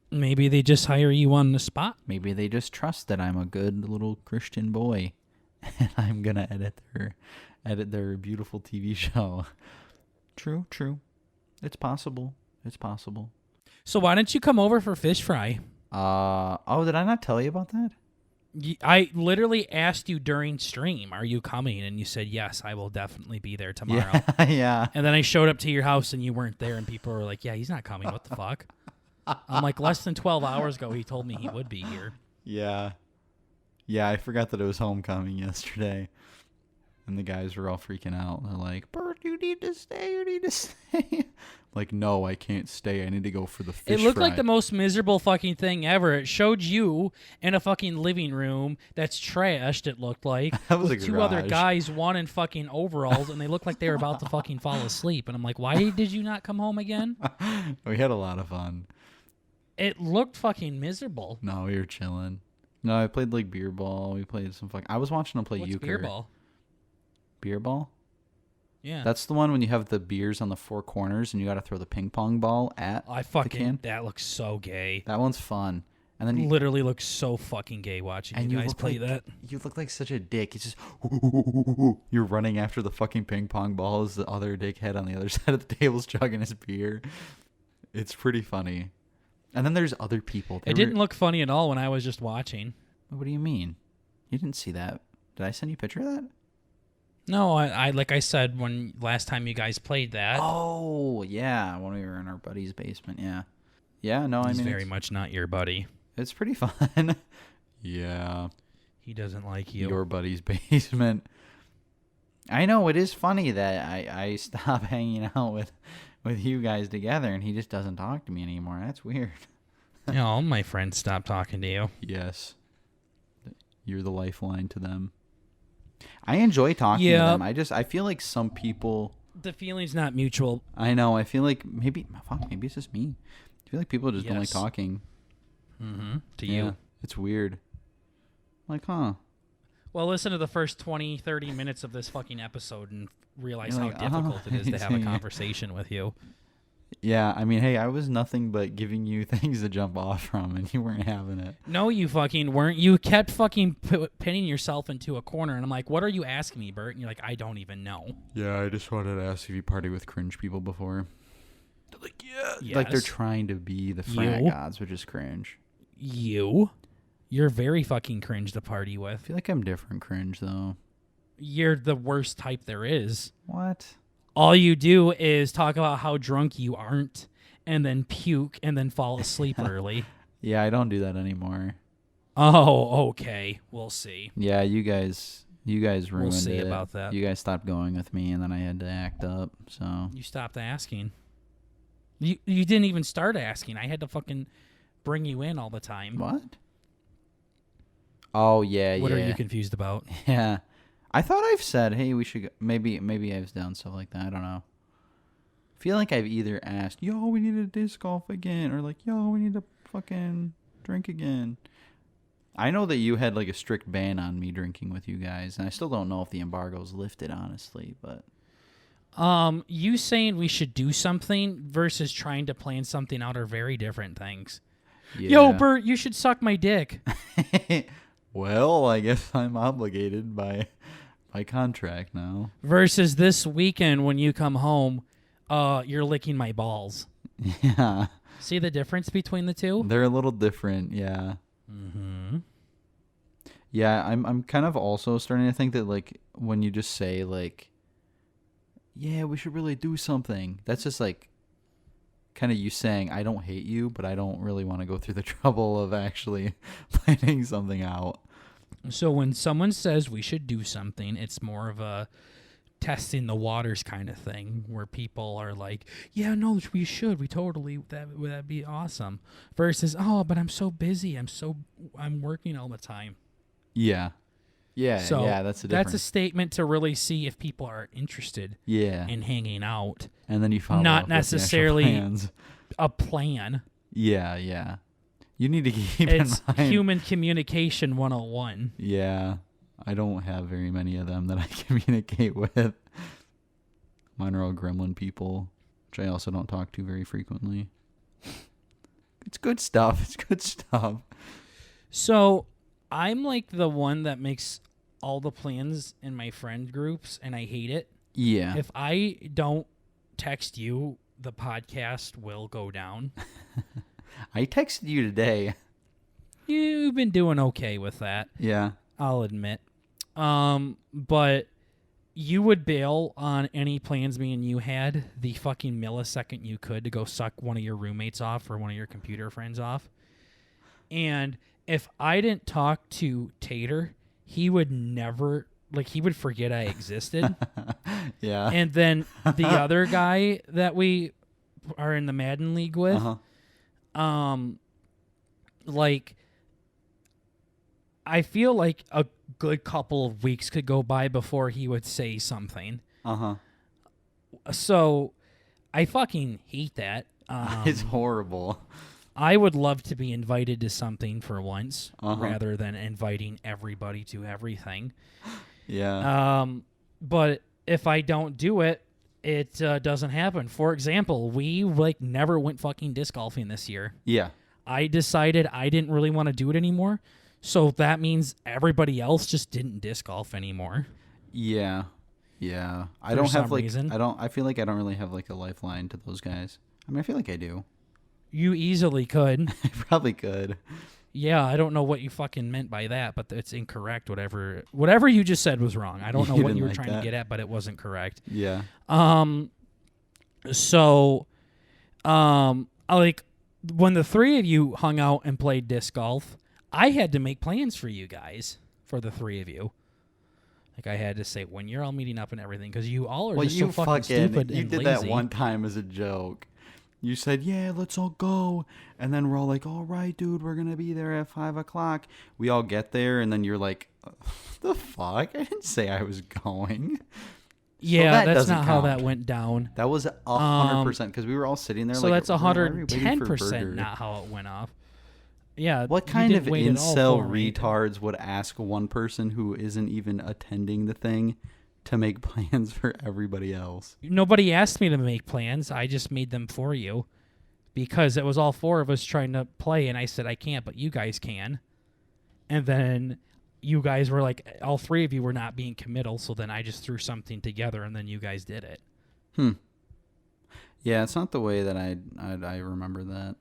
Maybe they just hire you on the spot. Maybe they just trust that I'm a good little Christian boy, and I'm gonna edit their beautiful TV show. True. It's possible. So why don't you come over for fish fry? Oh, did I not tell you about that? I literally asked you during stream, are you coming? And you said, yes, I will definitely be there tomorrow. Yeah. And then I showed up to your house and you weren't there, and people were like, yeah, he's not coming. What the fuck? I'm like, less than 12 hours ago, he told me he would be here. Yeah, I forgot that it was homecoming yesterday. And the guys were all freaking out. They're like, Burt, you need to stay. You need to stay. Like, no, I can't stay. I need to go for the fish It looked fry. like the most miserable fucking thing ever. It showed you in a fucking living room that's trashed, it looked like, That was with a two other garage. guys, one in fucking overalls, and they looked like they were about to fucking fall asleep. And I'm like, why did you not come home again? We had a lot of fun. It looked fucking miserable. No, we were chilling. No, I played like beer ball. We played some I was watching them play What's euchre. beer ball? Beer ball? Yeah. That's the one when you have the beers on the four corners and you got to throw the ping pong ball at I the fucking, can. that looks so gay. That one's fun. And then you, Literally looks so fucking gay watching and you you guys look play like that. you look like such a dick. It's just you're running after the fucking ping pong ball as the other dickhead on the other side of the table's chugging his beer. It's pretty funny. And then there's other people. It didn't look funny at all when I was just watching. What do you mean? You didn't see that? Did I send you a picture of that? No, I like I said when last time you guys played that. Oh, yeah, when we were in our buddy's basement, yeah. Yeah, no, He's I mean, very much not your buddy. it's pretty fun. Yeah, He doesn't like you. your buddy's basement. I know, it is funny that I stop hanging out with you guys together and he just doesn't talk to me anymore. That's weird. You know, all my friends stopped talking to you. Yes. You're the lifeline to them. I enjoy talking to Yeah. them. I feel like some people... The feeling's not mutual. I know. I feel like maybe it's just me. I feel like people just don't like Yes. talking. Mm-hmm. To Yeah, you. it's weird. Like, huh? Well, listen to the first 20, 30 minutes of this fucking episode and realize You're how like, difficult it is to have a yeah. conversation with you. Yeah, I mean, hey, I was nothing but giving you things to jump off from, and you weren't having it. No, you fucking weren't. You kept fucking pinning yourself into a corner, and I'm like, what are you asking me, Bert? And you're like, I don't even know. Yeah, I just wanted to ask if you partied with cringe people before. They're like, yeah. Yes. Like, they're trying to be the frat You? gods, which is cringe. You're very fucking cringe to party I with. feel like I'm different cringe, though. You're the worst type there is. What? All you do is talk about how drunk you aren't, and then puke, and then fall asleep early. Yeah, I don't do that anymore. Oh, okay. We'll see. Yeah, you guys ruined We'll see it. about that. You guys stopped going with me, and then I had to act up, so... You stopped asking. You didn't even start asking. I had to fucking bring you in all the time. What? Oh, yeah, What yeah. are you confused about? Yeah. I thought I've said, hey, we should go. Maybe I've done stuff like that. I don't know. I feel like I've either asked, yo, we need to disc golf again, or like, yo, we need to fucking drink again. I know that you had like a strict ban on me drinking with you guys, and I still don't know if the embargo's lifted, honestly, but... You saying we should do something versus trying to plan something out are very different things. Yeah. Yo, Bert, you should suck my dick. Well, I guess I'm obligated by contract now. Versus this weekend when you come home, you're licking my balls. Yeah. See the difference between the two? They're a little different, yeah. Mm-hmm. Yeah, I'm kind of also starting to think that, like, when you just say, like, yeah, we should really do something, that's just, like, kind of you saying, I don't hate you, but I don't really want to go through the trouble of actually planning something out. So when someone says we should do something, it's more of a testing the waters kind of thing where people are like, yeah, no, we should. We totally, that'd be awesome. Versus, oh, but I'm so busy. I'm working all the time. Yeah. Yeah, So yeah, that's the difference. That's a statement to really see if people are interested Yeah. in hanging out. And then you follow Not up with the actual necessarily plans. a plan. Yeah, yeah. You need to keep It's in mind. human communication 101. Yeah. I don't have very many of them that I communicate with. Mine are all gremlin people, which I also don't talk to very frequently. It's good stuff. It's good stuff. So I'm like the one that makes all the plans in my friend groups, and I hate it. Yeah. If I don't text you, the podcast will go down. I texted you today. You've been doing okay with that, Yeah. I'll admit. But you would bail on any plans me and you had the fucking millisecond you could to go suck one of your roommates off or one of your computer friends off. And if I didn't talk to Tater, he would never like he would forget I existed. Yeah. And then the other guy that we are in the Madden League with, like, I feel like a good couple of weeks could go by before he would say something. So I fucking hate that. It's horrible. I would love to be invited to something for once rather than inviting everybody to everything. Yeah. But if I don't do it, it doesn't happen. For example, we like never went fucking disc golfing this year. Yeah. I decided I didn't really want to do it anymore. So that means everybody else just didn't disc golf anymore. Yeah. Yeah. I feel like I don't really have like a lifeline to those guys. I mean, I feel like I do. You easily could. I probably could. Yeah, I don't know what you fucking meant by that, but it's incorrect. Whatever you just said was wrong. I don't know what you were trying to get at, but it wasn't correct. Yeah. So, like when the three of you hung out and played disc golf, I had to make plans for you guys, for the three of you. Like I had to say when you're all meeting up and everything, because you all are just so fucking stupid and You did lazy. that one time as a joke. You said, yeah, let's all go. And then we're all like, all right, dude, we're going to be there at 5 o'clock. We all get there, and then you're like, the fuck? I didn't say I was going. Yeah, so that's not count. how that went down. That was 100%, because we were all sitting there so like, that's 110% not how it went off. Yeah. What kind of incel retards would ask one person who isn't even attending the thing to make plans for everybody else? Nobody asked me to make plans. I just made them for you because it was all four of us trying to play, and I said, I can't, but you guys can. And then you guys were like, all three of you were not being committal, so then I just threw something together, and then you guys did it. Yeah, it's not the way that I remember that.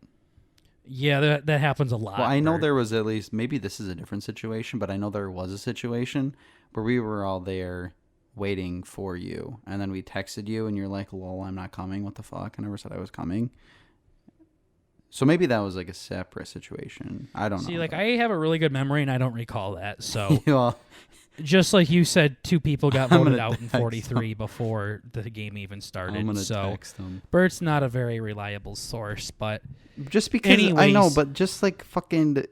Yeah, that happens a lot. Well, I know there was at least, maybe this is a different situation, but I know there was a situation where we were all there waiting for you, and then we texted you, and you're like, lol, I'm not coming, what the fuck? I never said I was coming. So maybe that was like a separate situation. I don't know. See, like, I have a really good memory, and I don't recall that, so... Well, just like you said, 2 people got voted out in 43 before the game even started. I'm going to text them. Bert's not a very reliable source, but... Just because... I know, but just like fucking...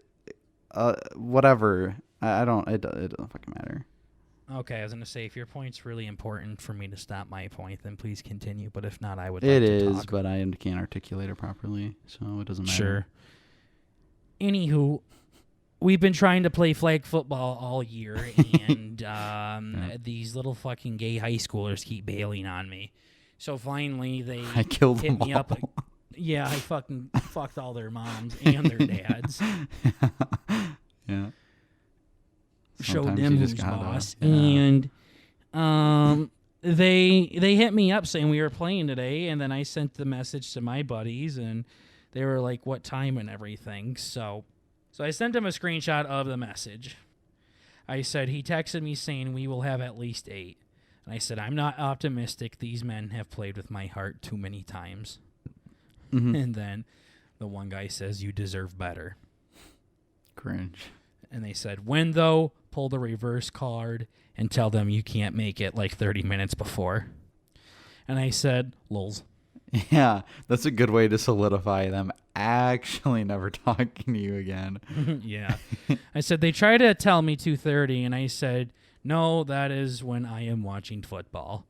whatever. I don't... It doesn't fucking matter. Okay, I was going to say, if your point's really important for me to stop my point, then please continue. But if not, I would like to talk. It is, talk. but I can't articulate it properly, so it doesn't matter. Sure. Anywho, we've been trying to play flag football all year, and these little fucking gay high schoolers keep bailing on me. So finally, they hit me up. Yeah, I fucking fucked all their moms and their dads. Yeah. Showed them who's boss. And they hit me up saying we were playing today, and then I sent the message to my buddies, and they were like, what time and everything. So I sent him a screenshot of the message. I said, he texted me saying we will have at least 8. And I said, I'm not optimistic. These men have played with my heart too many times. Mm-hmm. And then the one guy says, you deserve better. Cringe. And they said, when though, pull the reverse card and tell them you can't make it like 30 minutes before. And I said, lols. Yeah, that's a good way to solidify them actually never talking to you again. Yeah. I said, they tried to tell me 2:30, and I said, no, that is when I am watching football.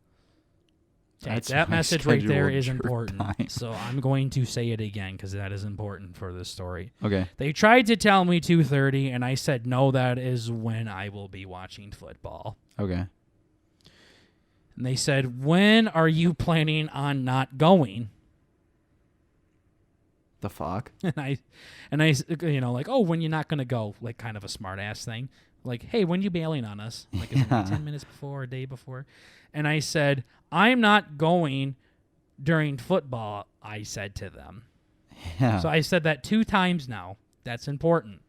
That message right there is important. So I'm going to say it again because that is important for this story. Okay. They tried to tell me 2:30, and I said, no, that is when I will be watching football. Okay. And they said, when are you planning on not going? The fuck? And I, like, oh, when you're not going to go, like kind of a smart ass thing. Like, hey, when you bailing on us? Like, is it 10 minutes before, a day before? And I said, I'm not going during football, I said to them. Yeah. So I said that 2 times now. That's important.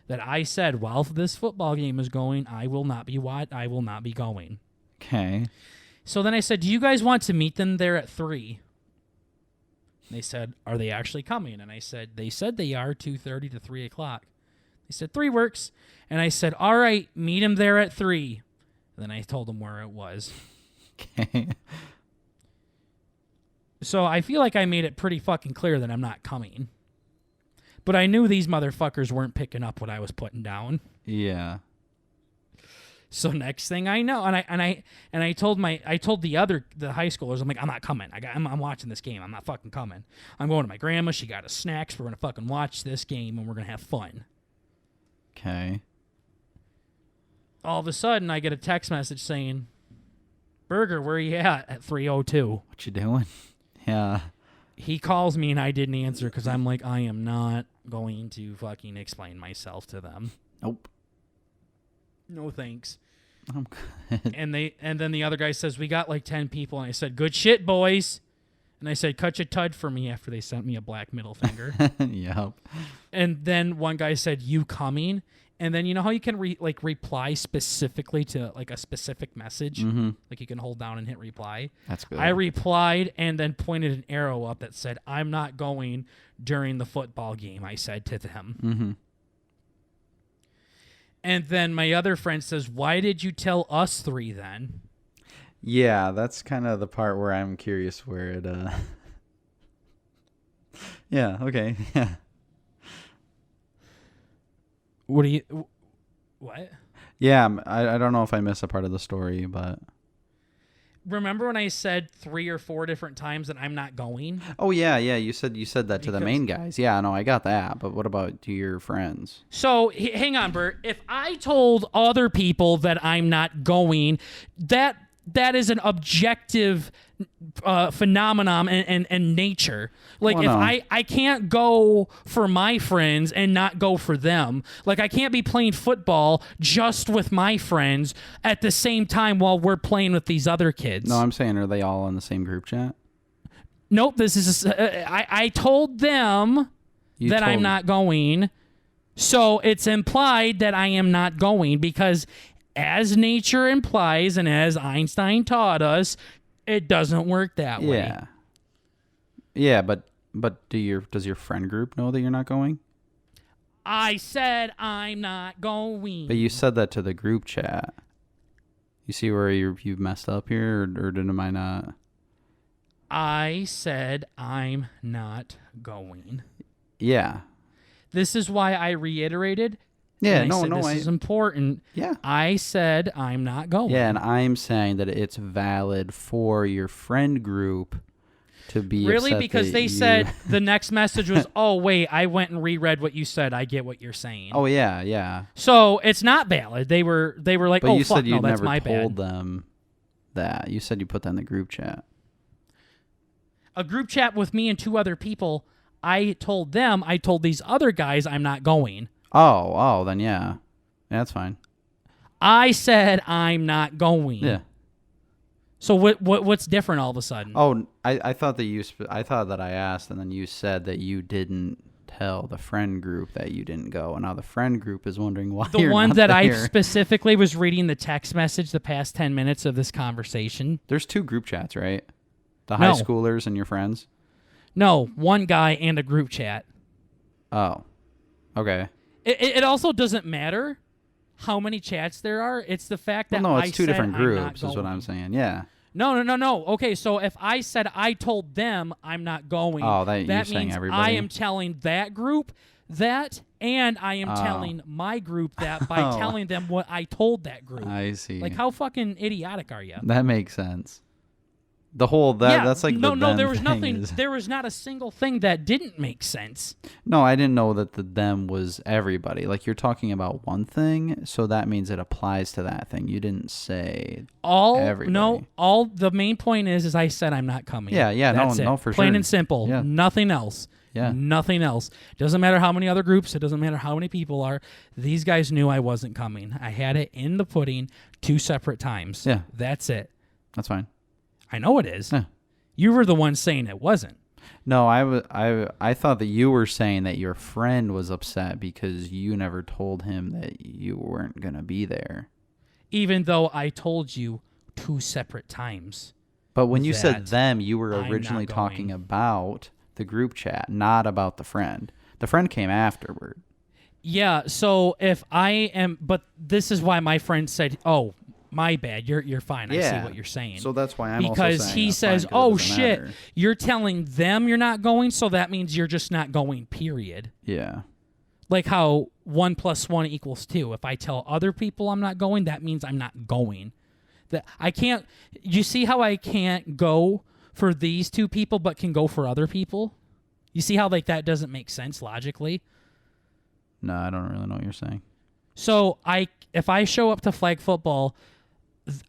That I said, while this football game is going, I will not be going. Okay. So then I said, do you guys want to meet them there at 3? And they said, are they actually coming? And I said, they said they are 2:30 to 3 o'clock. They said, 3 works. And I said, all right, meet them there at 3. And then I told him where it was. Okay. So I feel like I made it pretty fucking clear that I'm not coming. But I knew these motherfuckers weren't picking up what I was putting down. Yeah. So next thing I know, I told the high schoolers, I'm like, I'm not coming. I'm watching this game. I'm not fucking coming. I'm going to my grandma. She got us snacks. We're gonna fucking watch this game and we're gonna have fun. Okay. All of a sudden, I get a text message saying, "Burger, where are you at 3:02?" What you doing? Yeah. He calls me and I didn't answer because I'm like, I am not going to fucking explain myself to them. Nope. No thanks. I'm good. And then the other guy says, we got like 10 people. And I said, good shit, boys. And I said, cut your tud for me after they sent me a black middle finger. Yep. And then one guy said, you coming? And then you know how you can reply specifically to like a specific message? Mm-hmm. Like you can hold down and hit reply. That's good. I replied and then pointed an arrow up that said, I'm not going during the football game, I said to them. Mm-hmm. And then my other friend says, why did you tell us three then? Yeah, that's kind of the part where I'm curious where it, Yeah, okay, yeah. What? Yeah, I don't know if I missed a part of the story, but... Remember when I said 3 or 4 different times that I'm not going? Oh, yeah, you said that to the main guys. Yeah, no, I got that, but what about to your friends? So, hang on, Bert. If I told other people that I'm not going, that is an objective phenomenon and nature. Like, well, if I can't go for my friends and not go for them. Like, I can't be playing football just with my friends at the same time while we're playing with these other kids. No, I'm saying, are they all in the same group chat? Nope, this is... I told them I'm not going, so it's implied that I am not going because... As nature implies and as Einstein taught us, it doesn't work that way. Yeah. Yeah, but does your friend group know that you're not going? I said I'm not going. But you said that to the group chat. You see where you've messed up here, or am I not? I said I'm not going. Yeah. This is why I reiterated. Yeah, this is important. Yeah. I said I'm not going. Yeah, and I'm saying that it's valid for your friend group to be really upset because that they said the next message was, "Oh wait, I went and reread what you said. I get what you're saying." Oh yeah. So it's not valid. They were like, but "Oh you fuck, said you no, that's never my told bad." them that. You said you put that in the group chat. A group chat with me and 2 other people. I told these other guys I'm not going. Oh, then yeah, that's fine. I said I'm not going. Yeah. So what's different all of a sudden? Oh, I thought that I thought that I asked, and then you said that you didn't tell the friend group that you didn't go, and now the friend group is wondering why. The you're one not that there. I specifically was reading the text message the past 10 minutes of this conversation. There's 2 group chats, right? The high schoolers and your friends. No, one guy and a group chat. Oh, okay. It also doesn't matter how many chats there are. It's the fact that it's 2 different I'm not groups is what I'm going. saying. Yeah. No. Okay, so if I said I told them I'm not going, you're that saying means everybody. I am telling that group that, and I am telling my group that by telling them what I told that group. I see. Like, how fucking idiotic are you? That makes sense. The whole that's like no, the there them was thing nothing. is- There was not a single thing that didn't make sense. No, I didn't know that the them was everybody. Like you're talking about one thing, so that means it applies to that thing. You didn't say everybody. All the main point is I said I'm not coming. Yeah, That's no, it. for Plain sure. and simple. Yeah. Nothing else. Yeah. Nothing else. Doesn't matter how many other groups. It doesn't matter how many people are. These guys knew I wasn't coming. I had it in the pudding 2 separate times. Yeah. That's it. That's fine. I know it is. Yeah. You were the one saying it wasn't. No, I thought that you were saying that your friend was upset because you never told him that you weren't going to be there. Even though I told you 2 separate times. But when you said that them, you were I'm originally not talking going. about the group chat, not about the friend. The friend came afterward. Yeah, so if I am... But this is why my friend said, oh, my bad. You're fine. I see what you're saying. So that's why I'm because also saying he that's says, fine 'cause it "Oh doesn't shit, matter." you're telling them you're not going, so that means you're just not going. Period." Yeah. Like how 1 + 1 = 2. If I tell other people I'm not going, that means I'm not going. That I can't. You see how I can't go for these two people, but can go for other people? You see how like that doesn't make sense logically? No, I don't really know what you're saying. So if I show up to flag football,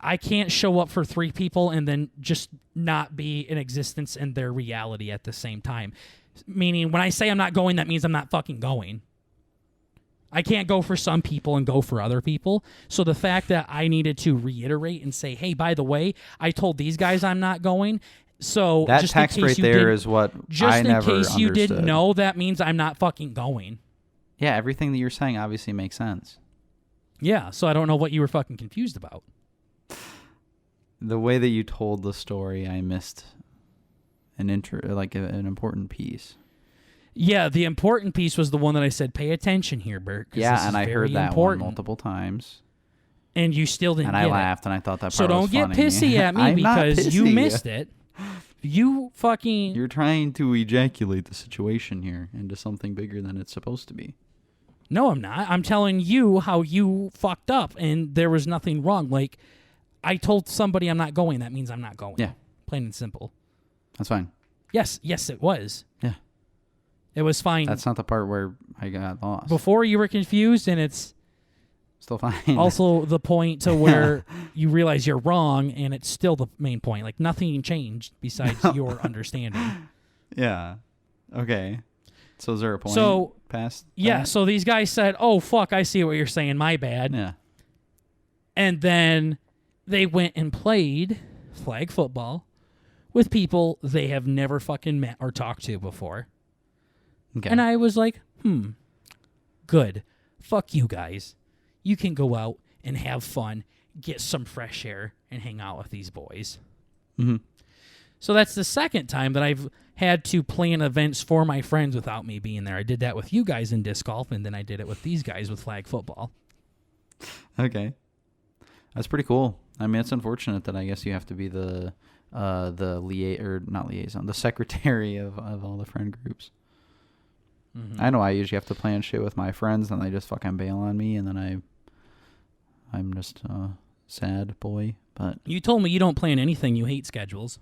I can't show up for 3 people and then just not be in existence in their reality at the same time. Meaning, when I say I'm not going, that means I'm not fucking going. I can't go for some people and go for other people. So the fact that I needed to reiterate and say, hey, by the way, I told these guys I'm not going. So that just text in case right you there didn't- is what just I in never case you didn't understood. know, that means I'm not fucking going. Yeah, everything that you're saying obviously makes sense. Yeah, so I don't know what you were fucking confused about. The way that you told the story, I missed an important piece. Yeah, the important piece was the one that I said, pay attention here, Burt. 'Cause this Yeah, is and I very heard that important. one multiple times. And you still didn't And get I it. laughed, and I thought that part So was don't get funny. pissy at me I'm not because you pissy. missed it. You fucking... You're trying to ejaculate the situation here into something bigger than it's supposed to be. No, I'm not. I'm telling you how you fucked up, and there was nothing wrong. Like, I told somebody I'm not going. That means I'm not going. Yeah. Plain and simple. That's fine. Yes, it was. Yeah. It was fine. That's not the part where I got lost. Before you were confused, and it's Still fine. also the point to where you realize you're wrong, and it's still the main point. Like, nothing changed besides your understanding. Yeah. Okay. So is there a point past that? Yeah, so these guys said, oh, fuck, I see what you're saying. My bad. Yeah. And then they went and played flag football with people they have never fucking met or talked to before. Okay. And I was like, good. Fuck you guys. You can go out and have fun, get some fresh air, and hang out with these boys. Mm-hmm. So that's the second time that I've had to plan events for my friends without me being there. I did that with you guys in disc golf, and then I did it with these guys with flag football. Okay. That's pretty cool. I mean, it's unfortunate that I guess you have to be the secretary of all the friend groups. Mm-hmm. I know I usually have to plan shit with my friends, and they just fucking bail on me, and then I'm just a sad boy. But You told me you don't plan anything. You hate schedules.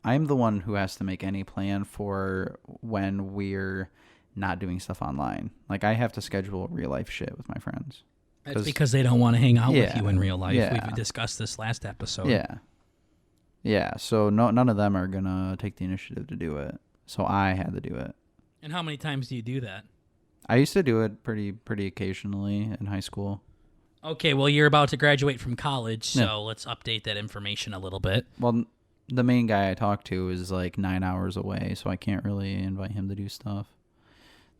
I'm the one who has to make any plan for when we're not doing stuff online. Like, I have to schedule real life shit with my friends. That's because they don't want to hang out with Yeah, you in real life. yeah. We've discussed this last episode. Yeah. Yeah, so none of them are going to take the initiative to do it. So I had to do it. And how many times do you do that? I used to do it pretty occasionally in high school. Okay, well, you're about to graduate from college, so Yeah. let's update that information a little bit. Well, the main guy I talk to is like 9 hours away, so I can't really invite him to do stuff.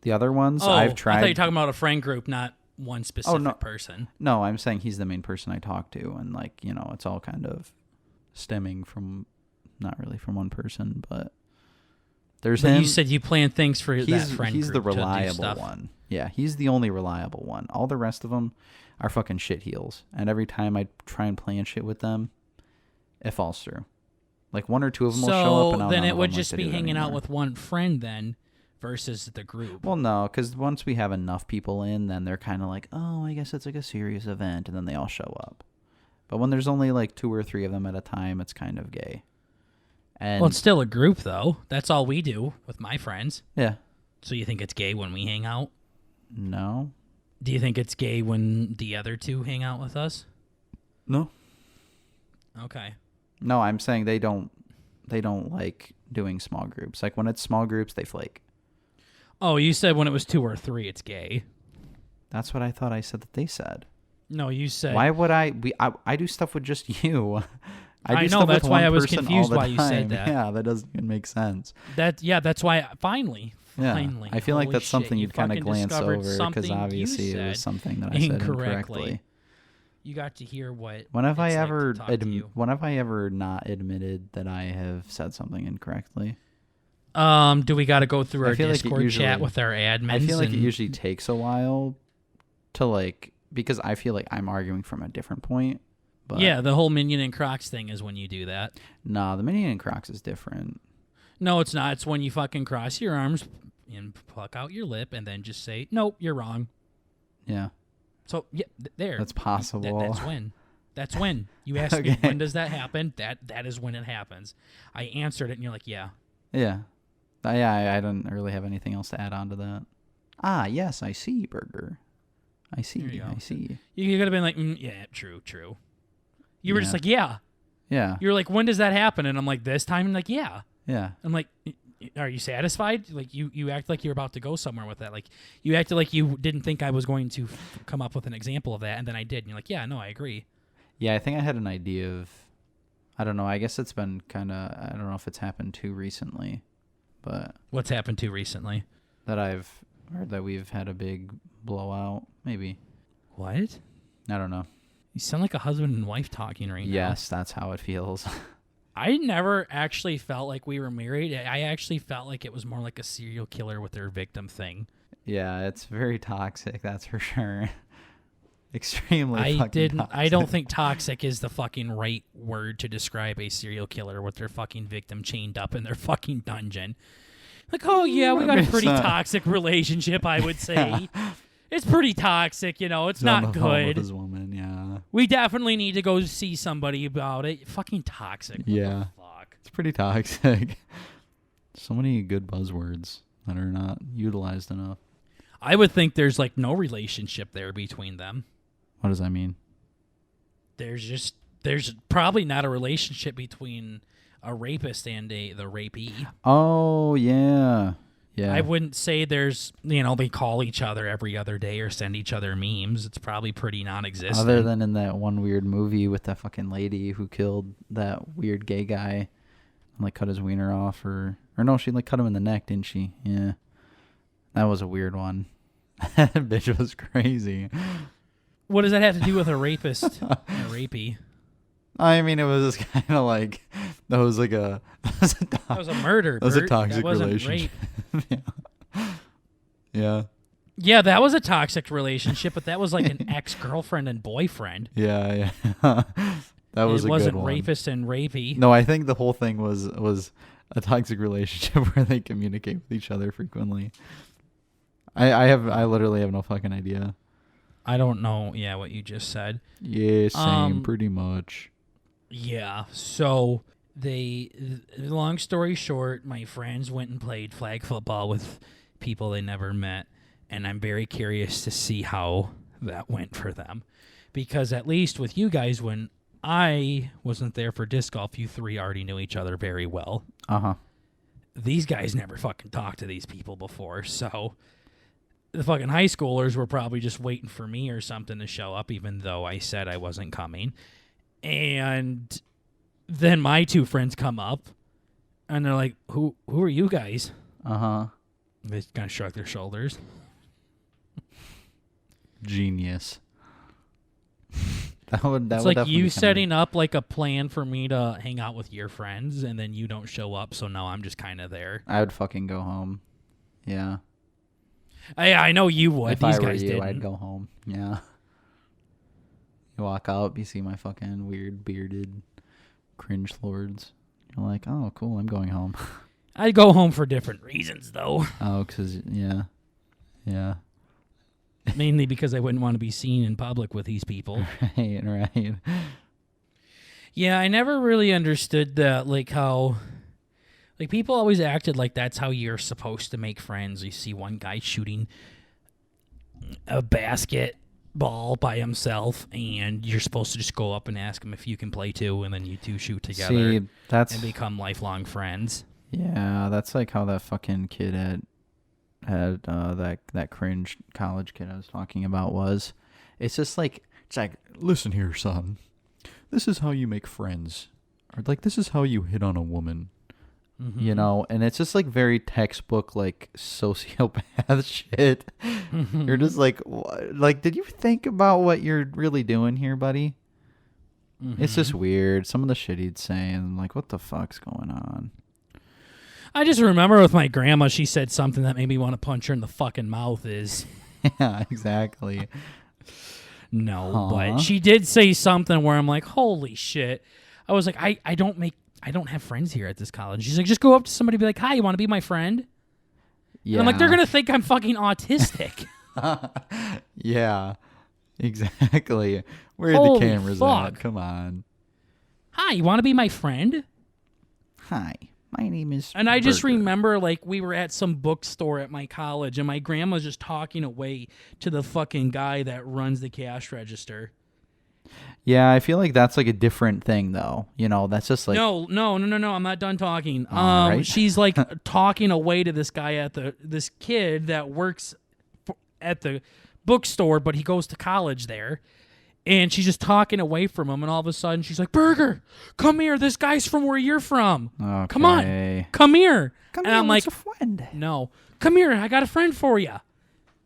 The other ones I've tried. I thought you were talking about a friend group, not one specific person. No, I'm saying he's the main person I talk to, and like, you know, it's all kind of stemming from, not really from one person, but there's him. You said you plan things for that friend He's group the to do reliable stuff. one. Yeah, he's the only reliable one. All the rest of them are fucking shit heels, and every time I try and plan shit with them, it falls through. Like, one or two of them will show up, and So I'll then none it of would them just like to be do it hanging out anymore. with one friend then versus the group. Well, no, because once we have enough people in, then they're kind of like, oh, I guess it's like a serious event, and then they all show up. But when there's only like 2 or 3 of them at a time, it's kind of gay. And Well, it's still a group, though. That's all we do with my friends. yeah, So you think it's gay when we hang out? no, Do you think it's gay when the other two hang out with us? no, Okay. no. I'm saying they don't like doing small groups. Like, when it's small groups, they flake. Oh, you said when it was 2 or 3, it's gay. That's what I thought I said that they said. No, you said... Why would I do stuff with just you? I do know, stuff that's with why one I was person all confused the why you said time. that. Yeah, that doesn't even make sense. That's why... Finally. Yeah, Finally. I feel like Holy that's shit, something you you'd kind of fucking glance discovered over because something you obviously it said was something that I said incorrectly. You got to hear what... When have I it's like ever to talk to you. when have I ever not admitted that I have said something incorrectly? Do we got to go through I our feel like it Discord chat usually- with our admins? I feel like it and- usually takes a while to, like, because I feel like I'm arguing from a different point. But Yeah, the whole Minion and Crocs thing is when you do that. nah, the Minion and Crocs is different. No, it's not. It's when you fucking cross your arms and pluck out your lip and then just say, nope, you're wrong. Yeah, So, yeah, there. that's possible. That's when. That's when. You asked Okay. me, when does that happen? That is when it happens. I answered it, and you're like, yeah. Yeah. I don't really have anything else to add on to that. Ah, yes, I see, Burger. I see. There you go. I see. You could have been like, yeah, true. You were just Yeah. like, yeah. Yeah. You're like, when does that happen? And I'm like, this time? And like, yeah. Yeah. I'm like, are you satisfied? Like, you act like you're about to go somewhere with that. Like, you acted like you didn't think I was going to come up with an example of that, and then I did. And you're like, yeah, no, I agree. Yeah, I think I had an idea of, I don't know, I guess it's been kind of, I don't know if it's happened too recently, but What's happened to recently? that I've heard that we've had a big blowout, maybe. What? I don't know. You sound like a husband and wife talking right now. Yes, that's how it feels. I never actually felt like we were married. I actually felt like it was more like a serial killer with their victim thing. Yeah, it's very toxic, that's for sure. Extremely I fucking toxic. I don't think toxic is the fucking right word to describe a serial killer with their fucking victim chained up in their fucking dungeon. Like, oh yeah, we got a pretty toxic relationship, I would say. It's pretty toxic, you know. It's He's on not the phone with good. his woman, yeah. We definitely need to go see somebody about it. Fucking toxic. What Yeah. the fuck? It's pretty toxic. So many good buzzwords that are not utilized enough. I would think there's like no relationship there between them. What does that mean? There's probably not a relationship between a rapist and the rapee. Oh, yeah. Yeah. I wouldn't say there's, they call each other every other day or send each other memes. It's probably pretty non-existent. Other than in that one weird movie with that fucking lady who killed that weird gay guy and like cut his wiener off, or no, she like cut him in the neck, didn't she? Yeah. That was a weird one. That bitch was crazy. What does that have to do with a rapist and a rapee? I mean, it was just kind of like, that was a That was a murder. That was a Bert. toxic That wasn't relationship. rape. Yeah. Yeah, that was a toxic relationship, but that was like an ex-girlfriend and boyfriend. Yeah. That was It a wasn't good one. rapist and rapee. No, I think the whole thing was a toxic relationship where they communicate with each other frequently. I literally have no fucking idea. I don't know, what you just said. Yeah, same, pretty much. Yeah, so long story short, my friends went and played flag football with people they never met, and I'm very curious to see how that went for them. Because at least with you guys, when I wasn't there for disc golf, you three already knew each other very well. Uh-huh. These guys never fucking talked to these people before, so the fucking high schoolers were probably just waiting for me or something to show up, even though I said I wasn't coming. And then my two friends come up, and they're like, who are you guys? Uh-huh. They kind of shrug their shoulders. Genius. That would It's like definitely you be setting up like a plan for me to hang out with your friends, and then you don't show up, so now I'm just kind of there. I would fucking go home. Yeah. I know you would. If These I were guys you, didn't. I'd go home. Yeah. You walk out, you see my fucking weird bearded cringe lords. You're like, oh, cool, I'm going home. I'd go home for different reasons, though. Oh, because, yeah. Yeah. Mainly because I wouldn't want to be seen in public with these people. Right. Yeah, I never really understood that, like how, like people always acted like that's how you're supposed to make friends. You see one guy shooting a basketball by himself, and you're supposed to just go up and ask him if you can play too, and then you two shoot together and become lifelong friends. Yeah, that's like how that fucking kid had that cringe college kid I was talking about was. It's just like, listen here, son. This is how you make friends. Or like, this is how you hit on a woman. Mm-hmm. You know, and it's just like very textbook, like sociopath shit. Mm-hmm. You're just like, did you think about what you're really doing here, buddy? Mm-hmm. It's just weird. Some of the shit he'd say, and like, what the fuck's going on? I just remember with my grandma, she said something that made me want to punch her in the fucking mouth is, Yeah, exactly. No, but she did say something where I'm like, holy shit. I was like, I don't have friends here at this college. She's like, just go up to somebody and be like, hi, you want to be my friend? Yeah. And I'm like, they're going to think I'm fucking autistic. Yeah, exactly. Where are Holy the cameras fuck. at? Come on. Hi, you want to be my friend? Hi, my name is And I just Burger. remember, like, we were at some bookstore at my college, and my grandma's just talking away to the fucking guy that runs the cash register. Yeah, I feel like that's like a different thing, though. You know, that's just like No, I'm not done talking. Right. She's like talking away to this guy this kid that works at the bookstore, but he goes to college there. And she's just talking away from him, and all of a sudden she's like, Burger, come here. This guy's from where you're from. Okay. Come on. Come here. Come and here, I'm like, what's a friend? no. Come here. I got a friend for you.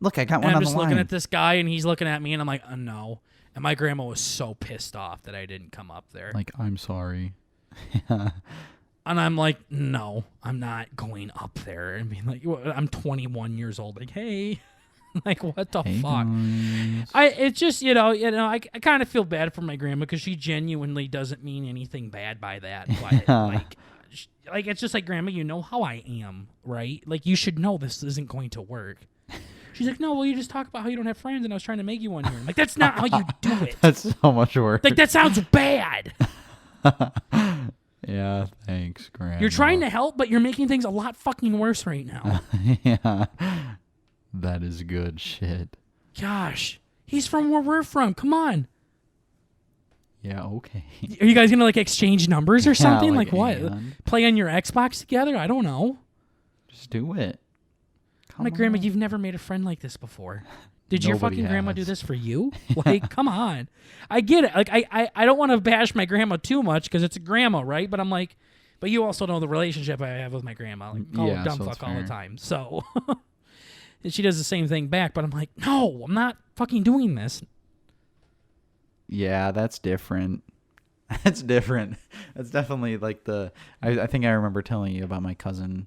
Look, I got And one I'm on just the line. looking at this guy, and he's looking at me, and I'm like, no. And my grandma was so pissed off that I didn't come up there. Like, I'm sorry. And I'm like, no, I'm not going up there. And being like, I'm 21 years old. Like, hey. Like, what the Hey, fuck? guys. It's just, I kind of feel bad for my grandma because she genuinely doesn't mean anything bad by that. But, like, it's just like, Grandma, you know how I am, right? Like, you should know this isn't going to work. She's like, no, well, you just talk about how you don't have friends, and I was trying to make you one here. I'm like, that's not how you do it. That's so much work. Like, that sounds bad. Yeah, thanks, Grandma. You're trying to help, but you're making things a lot fucking worse right now. Yeah. That is good shit. Gosh, he's from where we're from. Come on. Yeah, okay. Are you guys going to, like, exchange numbers or something? like, Like what? and? Play on your Xbox together? I don't know. Just do it. I'm like, Grandma, you've never made a friend like this before. Did your Nobody fucking grandma do has. this for you? Like, come on. I get it. Like, I don't want to bash my grandma too much because it's a grandma, right? But I'm like, but you also know the relationship I have with my grandma. Like, call her dumb so fuck it's all the fair. time. So, and she does the same thing back. But I'm like, no, I'm not fucking doing this. Yeah, that's different. That's different. That's definitely like I think I remember telling you about my cousin,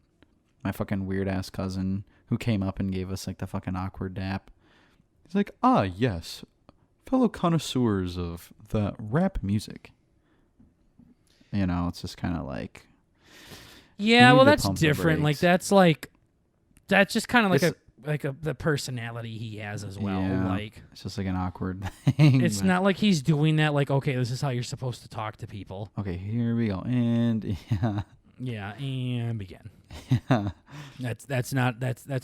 my fucking weird ass cousin who came up and gave us like the fucking awkward dap. He's like, yes, fellow connoisseurs of the rap music. You know, it's just kind of like. Yeah, need well, to that's pump the different. brakes. That's just kind of like It's- the personality he has as well. Yeah. Like, It's just like an awkward thing. it's but- not like he's doing that. Like, okay, this is how you're supposed to talk to people. Okay, here we go. And yeah. Yeah, and begin. Yeah. That's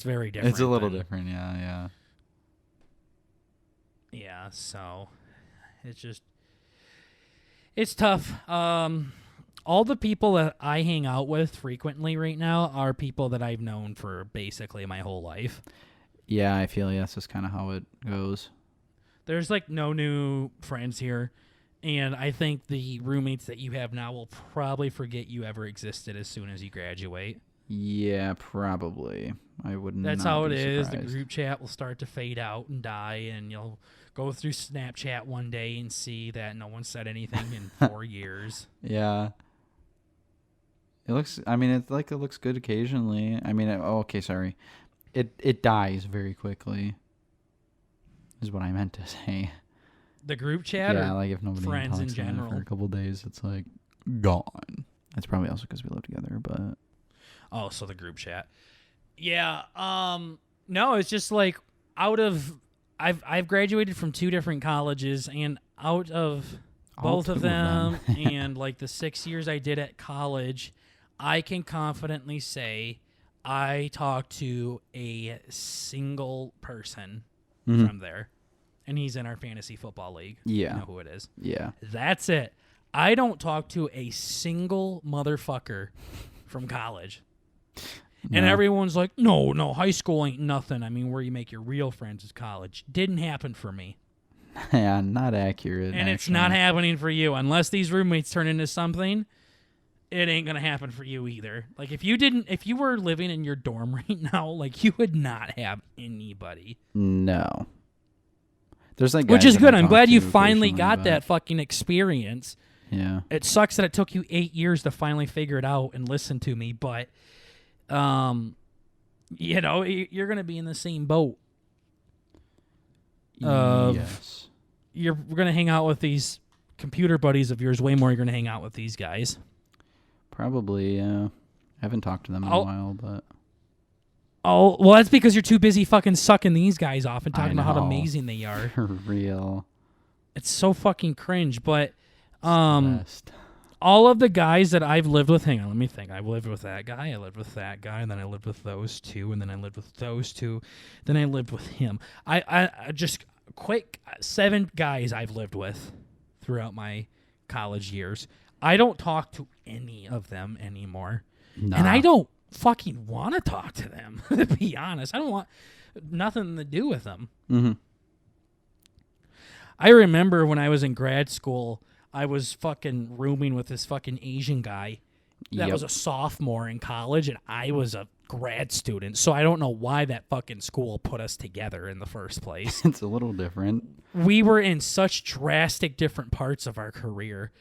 very different. It's a little than- different. Yeah. Yeah, so it's tough. All the people that I hang out with frequently right now are people that I've known for basically my whole life. Yeah, I feel that's just kind of how it goes. There's like no new friends here, and I think the roommates that you have now will probably forget you ever existed as soon as you graduate. Yeah, probably. I wouldn't. That's how it is. The group chat will start to fade out and die, and you'll go through Snapchat one day and see that no one said anything in 4 years. Yeah. It looks. I mean, it's like it looks good occasionally. I mean, okay, sorry. It dies very quickly. Is what I meant to say. The group chat, Yeah, or like if nobody friends in talks on it general? for a couple days, it's like gone. That's probably also because we live together, but oh, so the group chat. Yeah. No, it's just like I've graduated from 2 different colleges, and out of All both 2 of them, and like the 6 years I did at college, I can confidently say I talked to a single person from there, and he's in our fantasy football league. Yeah. You know who it is. yeah. That's it. I don't talk to a single motherfucker from college. And No. everyone's like, no, high school ain't nothing. I mean, where you make your real friends is college. Didn't happen for me. Yeah, not accurate. And it's not happening for you. Unless these roommates turn into something, it ain't going to happen for you either. Like, if you were living in your dorm right now, like, you would not have anybody. No. There's like Which guys is that good. I I'm talk glad you to finally occasionally, got but- that fucking experience. Yeah. It sucks that it took you 8 years to finally figure it out and listen to me, but, you know, you're going to be in the same boat. Yes. you're going to hang out with these computer buddies of yours way more. You're going to hang out with these guys. Probably, yeah. I haven't talked to them in a while, but... Oh, well, that's because you're too busy fucking sucking these guys off and talking I about how know. amazing they are. For real. It's so fucking cringe, but Best. all of the guys that I've lived with, hang on, let me think. I've lived with that guy, I lived with that guy, and then I lived with those two, and then I lived with those two, then I lived with him. I just quick 7 guys I've lived with throughout my college years. I don't talk to any of them anymore. Nah. And I don't fucking want to talk to them, to be honest. I don't want nothing to do with them. Mm-hmm. I remember when I was in grad school, I was fucking rooming with this fucking Asian guy that was a sophomore in college, and I was a grad student. So I don't know why that fucking school put us together in the first place. It's a little different. We were in such drastic different parts of our career.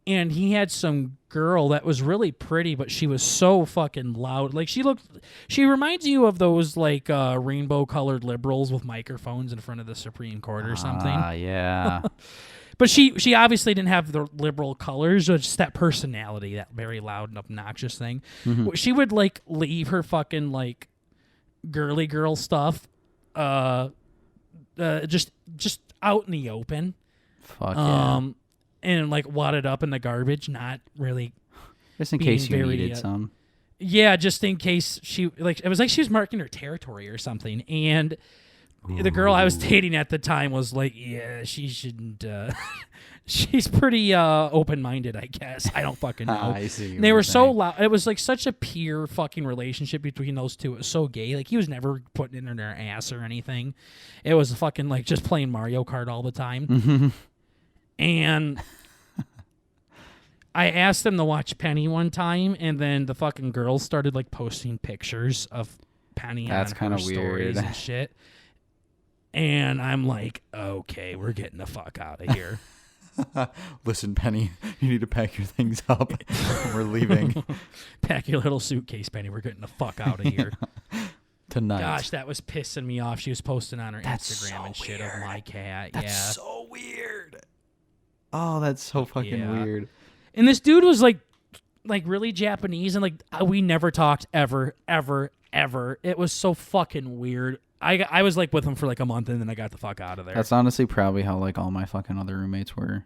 And he had some girl that was really pretty, but she was so fucking loud. Like, she reminds you of those, like, rainbow-colored liberals with microphones in front of the Supreme Court or something. Ah, yeah. But she obviously didn't have the liberal colors, just that personality, that very loud and obnoxious thing. Mm-hmm. She would, like, leave her fucking, like, girly girl stuff just out in the open. Fuck yeah. And like wad it up in the garbage, not really. Just in case you needed some. Yeah, just in case she like it was like she was marking her territory or something. And the girl I was dating at the time was like, yeah, she shouldn't. She's pretty open-minded, I guess. I don't fucking know. I see. And they were so loud. It was like such a pure fucking relationship between those two. It was so gay. Like he was never putting it in their ass or anything. It was fucking like just playing Mario Kart all the time. Mm-hmm. And I asked them to watch Penny one time, and then the fucking girls started like posting pictures of Penny That's on kinda her stories weird. and shit. And I'm like, okay, we're getting the fuck out of here. Listen, Penny, you need to pack your things up. We're leaving Pack your little suitcase, Penny. We're getting the fuck out of here. tonight. Gosh, that was pissing me off. She was posting on her That's Instagram so and shit weird. of my cat. That's yeah. so weird. Oh, that's so fucking Yeah. weird. And this dude was like really Japanese, and like we never talked ever. It was so fucking weird. I was like with him for like a month, and then I got the fuck out of there. That's honestly probably how like all my fucking other roommates were.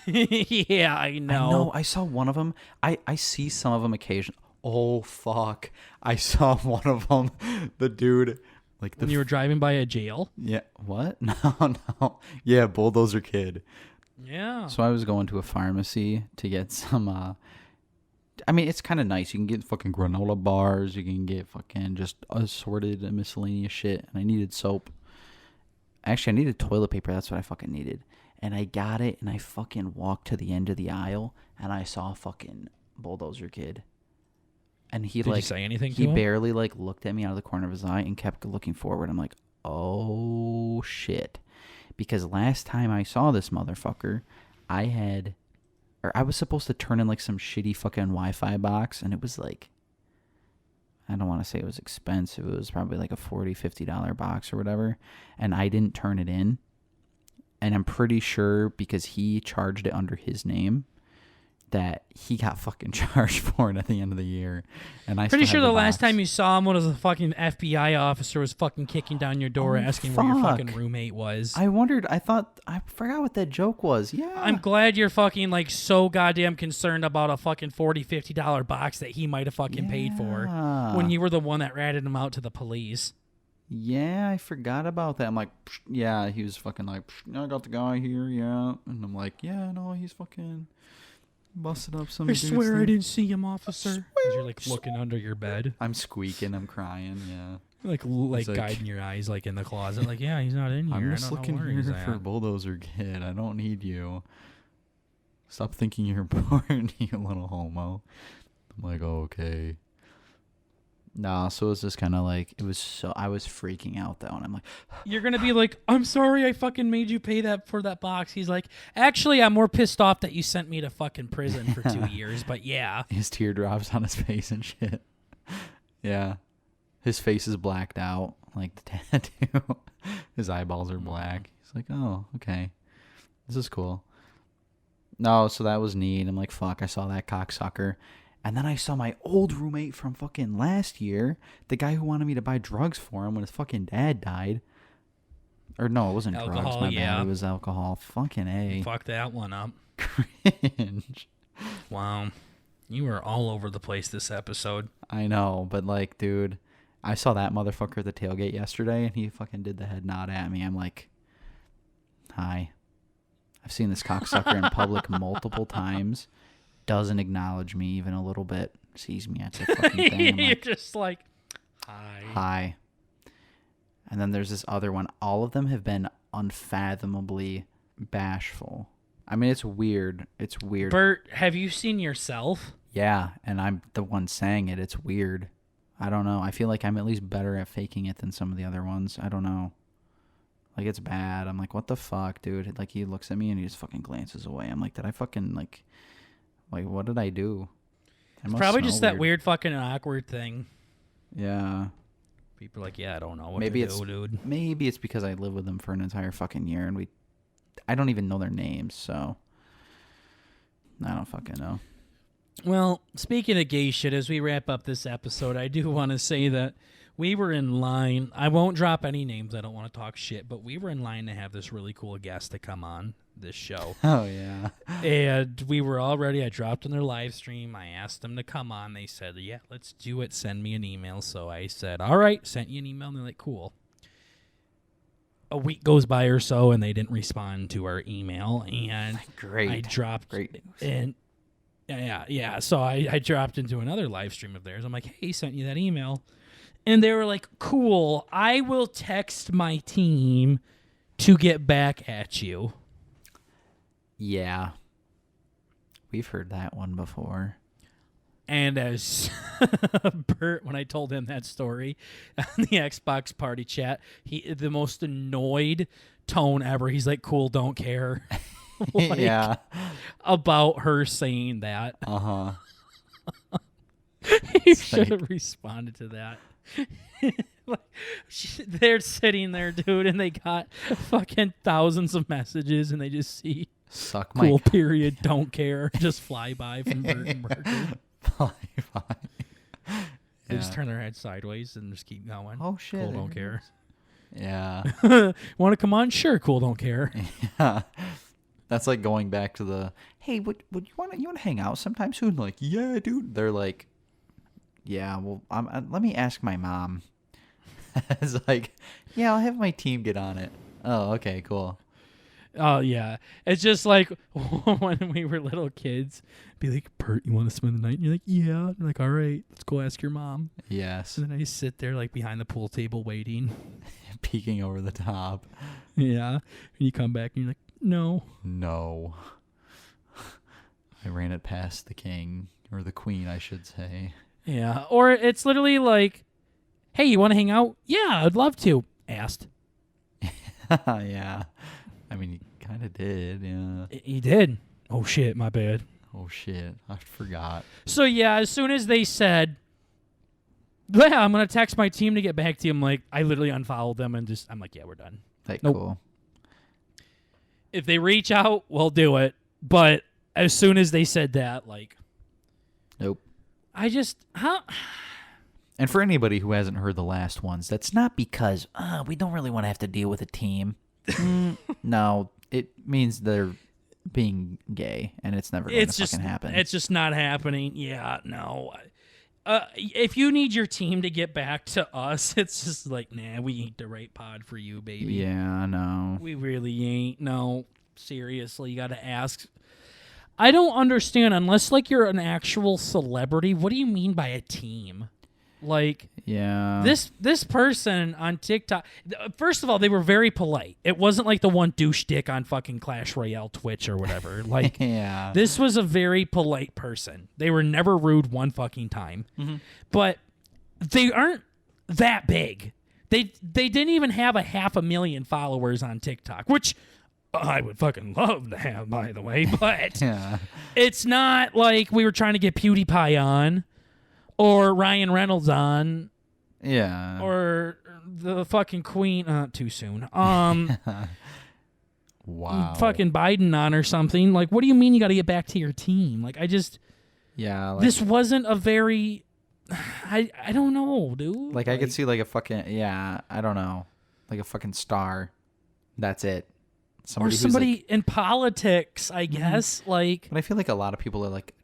Yeah, I know. I saw one of them. I see some of them occasionally. Oh fuck! I saw one of them. The dude, like When you were driving by a jail. yeah. What? No. Yeah, Bulldozer Kid. Yeah. So I was going to a pharmacy to get some. I mean, it's kind of nice. You can get fucking granola bars. You can get fucking just assorted miscellaneous shit. And I needed soap. Actually, I needed toilet paper. That's what I fucking needed. And I got it, and I fucking walked to the end of the aisle, and I saw fucking Bulldozer Kid. And he Did like you say anything he to him? barely like looked at me out of the corner of his eye and kept looking forward. I'm like, oh shit. Because last time I saw this motherfucker, I was supposed to turn in like some shitty fucking Wi-Fi box, and it was like, I don't want to say it was expensive. It was probably like a $40, $50 box or whatever. And I didn't turn it in. And I'm pretty sure because he charged it under his name that he got fucking charged for it at the end of the year. And I Pretty still sure have the last box. time you saw him was a fucking FBI officer was fucking kicking down your door asking where your fuck. fucking roommate was. I forgot what that joke was. Yeah. I'm glad you're fucking like so goddamn concerned about a fucking $40, $50 box that he might have fucking paid for when you were the one that ratted him out to the police. Yeah, I forgot about that. I'm like, psh, yeah, he was fucking like, psh, I got the guy here, yeah. And I'm like, yeah, no, he's fucking busted up some I dude's swear I thing. didn't see him, officer. Because you're like looking under your bed. I'm squeaking, I'm crying, yeah. Like He's like- guiding your eyes like in the closet. Like, yeah, he's not in here. I'm I just don't looking know where he's here at. for Bulldozer Kid. I don't need you. Stop thinking you're important, you little homo. I'm like, oh, okay. Nah, so it was just kind of like, I was freaking out though, and I'm like, You're going to be like, I'm sorry I fucking made you pay that for that box. He's like, actually, I'm more pissed off that you sent me to fucking prison for 2 years, but yeah. his teardrops on his face and shit. Yeah. His face is blacked out, like the tattoo. His eyeballs are black. He's It's like, oh, okay. This is cool. No, so that was neat. I'm like, fuck, I saw that cocksucker. And then I saw my old roommate from fucking last year, the guy who wanted me to buy drugs for him when his fucking dad died. Or no, it wasn't drugs, my bad. It was alcohol. Fucking A. Fuck that one up. Cringe. Wow. You were all over the place this episode. I know, but like, dude, I saw that motherfucker at the tailgate yesterday, and he fucking did the head nod at me. I'm like, hi. I've seen this cocksucker in public multiple times. Doesn't acknowledge me even a little bit. Sees me at the fucking thing. You're just like, hi. Hi. And then there's this other one. All of them have been unfathomably bashful. I mean, it's weird. It's weird. Burt, have you seen yourself? Yeah, and I'm the one saying it. It's weird. I don't know. I feel like I'm at least better at faking it than some of the other ones. I don't know. Like, it's bad. I'm like, what the fuck, dude? Like, he looks at me and he just fucking glances away. I'm like, did I fucking, like what did I do? It's probably just that weird fucking awkward thing. Yeah. People are like, yeah, I don't know what to do, dude. Maybe it's because I lived with them for an entire fucking year and I don't even know their names, so I don't fucking know. Well, speaking of gay shit, as we wrap up this episode, I do want to say that we were in line. I won't drop any names. I don't want to talk shit, but we were in line to have this really cool guest to come on this show. Oh, yeah. And we were all ready. I dropped in their live stream. I asked them to come on. They said, yeah, let's do it. Send me an email. So I said, all right, sent you an email. And they're like, cool. A week goes by or so, and they didn't respond to our email. And Great. I dropped. Great news. And yeah. So I dropped into another live stream of theirs. I'm like, hey, sent you that email. And they were like, cool, I will text my team to get back at you. Yeah. We've heard that one before. And as Burt, when I told him that story on the Xbox party chat, the most annoyed tone ever. He's like, cool, don't care. Like, yeah. About her saying that. Uh-huh. He should have responded to that. Like, they're sitting there, dude, and they got fucking thousands of messages, and they just see Suck cool my period, don't care, just fly by from Burt and Burger. Fly by. They just turn their head sideways and just keep going. Oh, shit. Cool, don't care. Yeah. Want to come on? Sure, cool, don't care. Yeah. That's like going back to the, hey, would you want to hang out sometime soon? Like, yeah, dude. They're like, yeah, well, let me ask my mom. It's like, yeah, I'll have my team get on it. Oh, okay, cool. Oh, yeah. It's just like when we were little kids, be like, Burt, you want to spend the night? And you're like, yeah. And you're like, all right, let's go ask your mom. Yes. And then I sit there like behind the pool table waiting. Peeking over the top. Yeah. And you come back and you're like, no. No. I ran it past the king, or the queen, I should say. Yeah. Or it's literally like, hey, you want to hang out? Yeah, I'd love to. Asked. Yeah. I mean, he kind of did, yeah. He did. Oh, shit, my bad. Oh, shit. I forgot. So, yeah, as soon as they said, yeah, I'm going to text my team to get back to you, I literally unfollowed them and I'm like, yeah, we're done. Like, nope. Cool. If they reach out, we'll do it. But as soon as they said that, nope. And for anybody who hasn't heard the last ones, that's not because we don't really want to have to deal with a team. No, it means they're being gay, and it's never going to fucking happen. It's just not happening. Yeah, no. If you need your team to get back to us, it's just like, nah, we ain't the right pod for you, baby. Yeah, no. We really ain't. No, seriously, you got to ask. I don't understand, unless you're an actual celebrity, what do you mean by a team? Yeah. This person on TikTok, first of all, they were very polite. It wasn't like the one douche dick on fucking Clash Royale Twitch or whatever. Yeah. This was a very polite person. They were never rude one fucking time. Mm-hmm. But they aren't that big. They didn't even have 500,000 followers on TikTok, which I would fucking love to have, by the way. But yeah. It's not like we were trying to get PewDiePie on. Or Ryan Reynolds on. Yeah. Or the fucking Queen. Too soon. fucking Biden on or something. Like, what do you mean you got to get back to your team? Like, Yeah. Like, this wasn't a very, I don't know, dude. Like, I could see like a fucking, I don't know, like a fucking star. That's it. Somebody like, in politics, I guess. Like, but I feel like a lot of people are like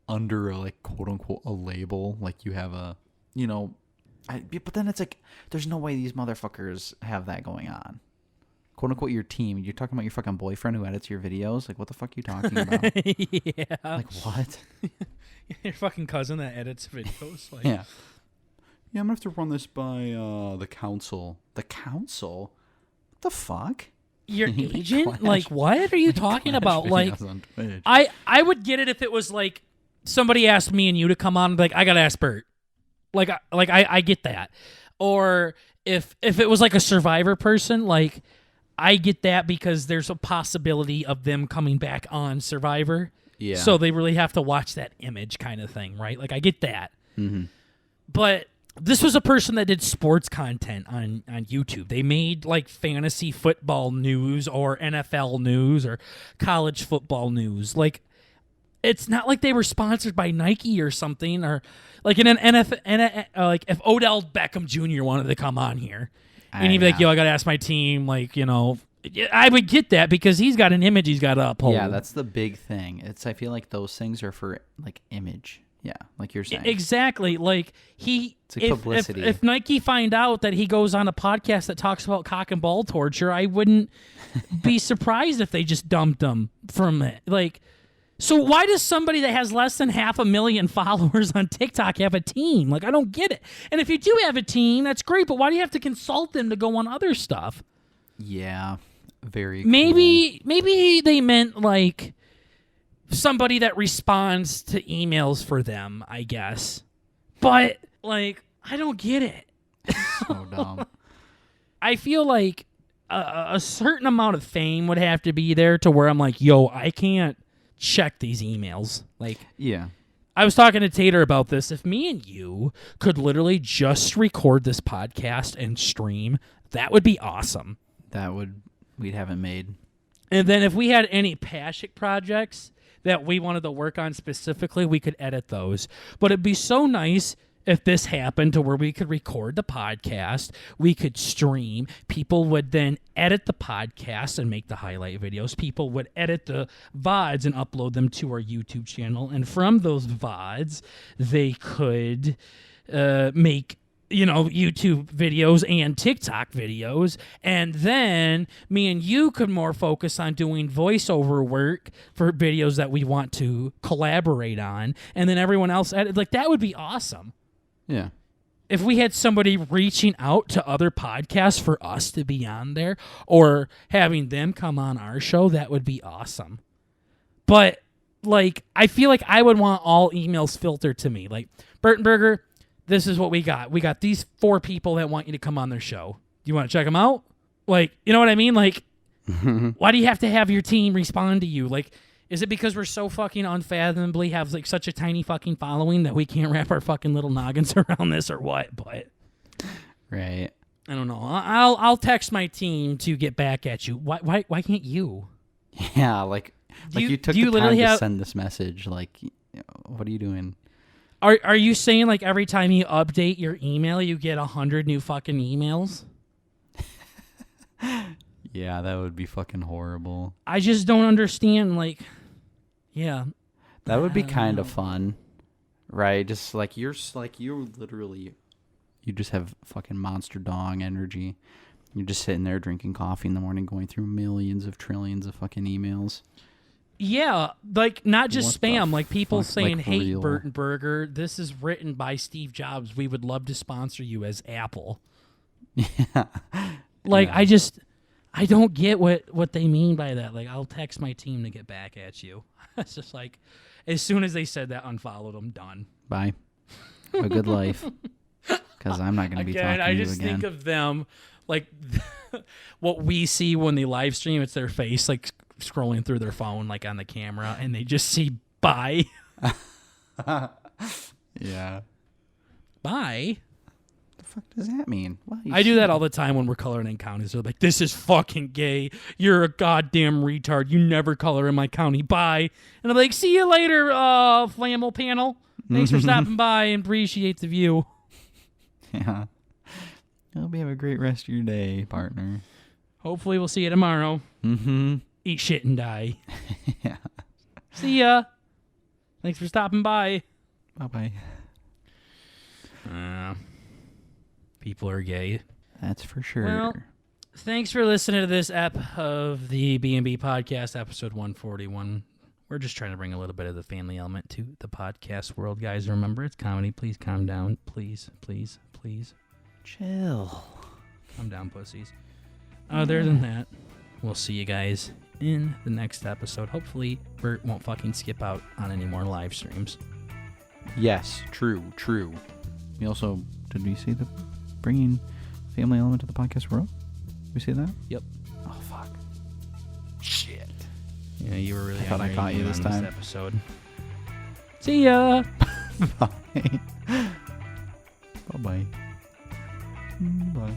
under a like quote unquote a label. Like you have a, but then it's like there's no way these motherfuckers have that going on. Quote unquote your team. You're talking about your fucking boyfriend who edits your videos. Like what the fuck are you talking about? Yeah. Like what? Your fucking cousin that edits videos. Like. Yeah. Yeah, I'm gonna have to run this by the council. The council? What the fuck? Your agent? Like, what are you talking about? Like, I would get it if it was like somebody asked me and you to come on. Like, I gotta ask Burt. Like I get that. Or if it was like a Survivor person, like I get that because there's a possibility of them coming back on Survivor. Yeah. So they really have to watch that image kind of thing, right? Like I get that. Mm-hmm. But this was a person that did sports content on YouTube. They made like fantasy football news or NFL news or college football news. Like, it's not like they were sponsored by Nike or something, or like in an NFL, like if Odell Beckham Jr. wanted to come on here, and he'd be like, "Yo, I gotta ask my team." Like, I would get that because he's got an image he's got to uphold. Yeah, that's the big thing. I feel like those things are for like image. Yeah, like you're saying. Exactly. Like it's like publicity. If Nike find out that he goes on a podcast that talks about cock and ball torture, I wouldn't be surprised if they just dumped him from it. Like, so why does somebody that has less than 500,000 followers on TikTok have a team? Like, I don't get it. And if you do have a team, that's great, but why do you have to consult them to go on other stuff? Yeah, very maybe they meant like somebody that responds to emails for them, I guess. But, like, I don't get it. So dumb. I feel like a certain amount of fame would have to be there to where I'm like, yo, I can't check these emails. Like, yeah. I was talking to Tater about this. If me and you could literally just record this podcast and stream, that would be awesome. We'd have it made. And then if we had any passion projects that we wanted to work on specifically, we could edit those. But it'd be so nice if this happened to where we could record the podcast, we could stream, people would then edit the podcast and make the highlight videos, people would edit the VODs and upload them to our YouTube channel, and from those VODs, they could make YouTube videos and TikTok videos, and then me and you could more focus on doing voiceover work for videos that we want to collaborate on, and then everyone else edit. Like, that would be awesome. Yeah. If we had somebody reaching out to other podcasts for us to be on there, or having them come on our show, that would be awesome. But, like, I feel like I would want all emails filtered to me. Like, Burtenberger, this is what we got. We got these 4 people that want you to come on their show. Do you want to check them out? Like, you know what I mean? Like, why do you have to have your team respond to you? Like, is it because we're so fucking unfathomably have like such a tiny fucking following that we can't wrap our fucking little noggins around this, or what? But right. I don't know. I'll text my team to get back at you. Why can't you? Yeah, like you took the time to send this message. Like, what are you doing? Are you saying like every time you update your email, you get 100 new fucking emails? Yeah, that would be fucking horrible. I just don't understand. Like, yeah, that would be kind of fun, right? Just like you're literally, you just have fucking monster dong energy. You're just sitting there drinking coffee in the morning, going through millions of trillions of fucking emails. Yeah, like not just spam, like people saying, like, "Hey, real. Burtenberger, this is written by Steve Jobs. We would love to sponsor you as Apple." Yeah. Like, yeah. I don't get what they mean by that. Like, I'll text my team to get back at you. It's just like, as soon as they said that, unfollowed them, done. Bye. Have a good life. Because I'm not going to be talking to you again. I just think of them, like, what we see when they live stream, it's their face, like, scrolling through their phone, like, on the camera, and they just see bye. Yeah. Bye? The fuck does that mean? Well, I do that all the time when we're coloring in counties. They're like, this is fucking gay. You're a goddamn retard. You never color in my county. Bye. And I'm like, see you later, Flammable Panel. Thanks for stopping by and appreciate the view. Yeah. I hope you have a great rest of your day, partner. Hopefully we'll see you tomorrow. Mm-hmm. Eat shit and die. Yeah. See ya. Thanks for stopping by. Bye-bye. People are gay. That's for sure. Well, thanks for listening to this ep of the B&B Podcast, episode 141. We're just trying to bring a little bit of the family element to the podcast world, guys. Remember, it's comedy. Please calm down. Please, please, please. Chill. Calm down, pussies. Other than that, we'll see you guys in the next episode. Hopefully, Burt won't fucking skip out on any more live streams. Yes, true. We also, did we see the bringing family element to the podcast world? Did we see that? Yep. Oh, fuck. Shit. Yeah, you were really I thought I angry caught you on this time. episode. See ya. Bye. Bye-bye. Bye.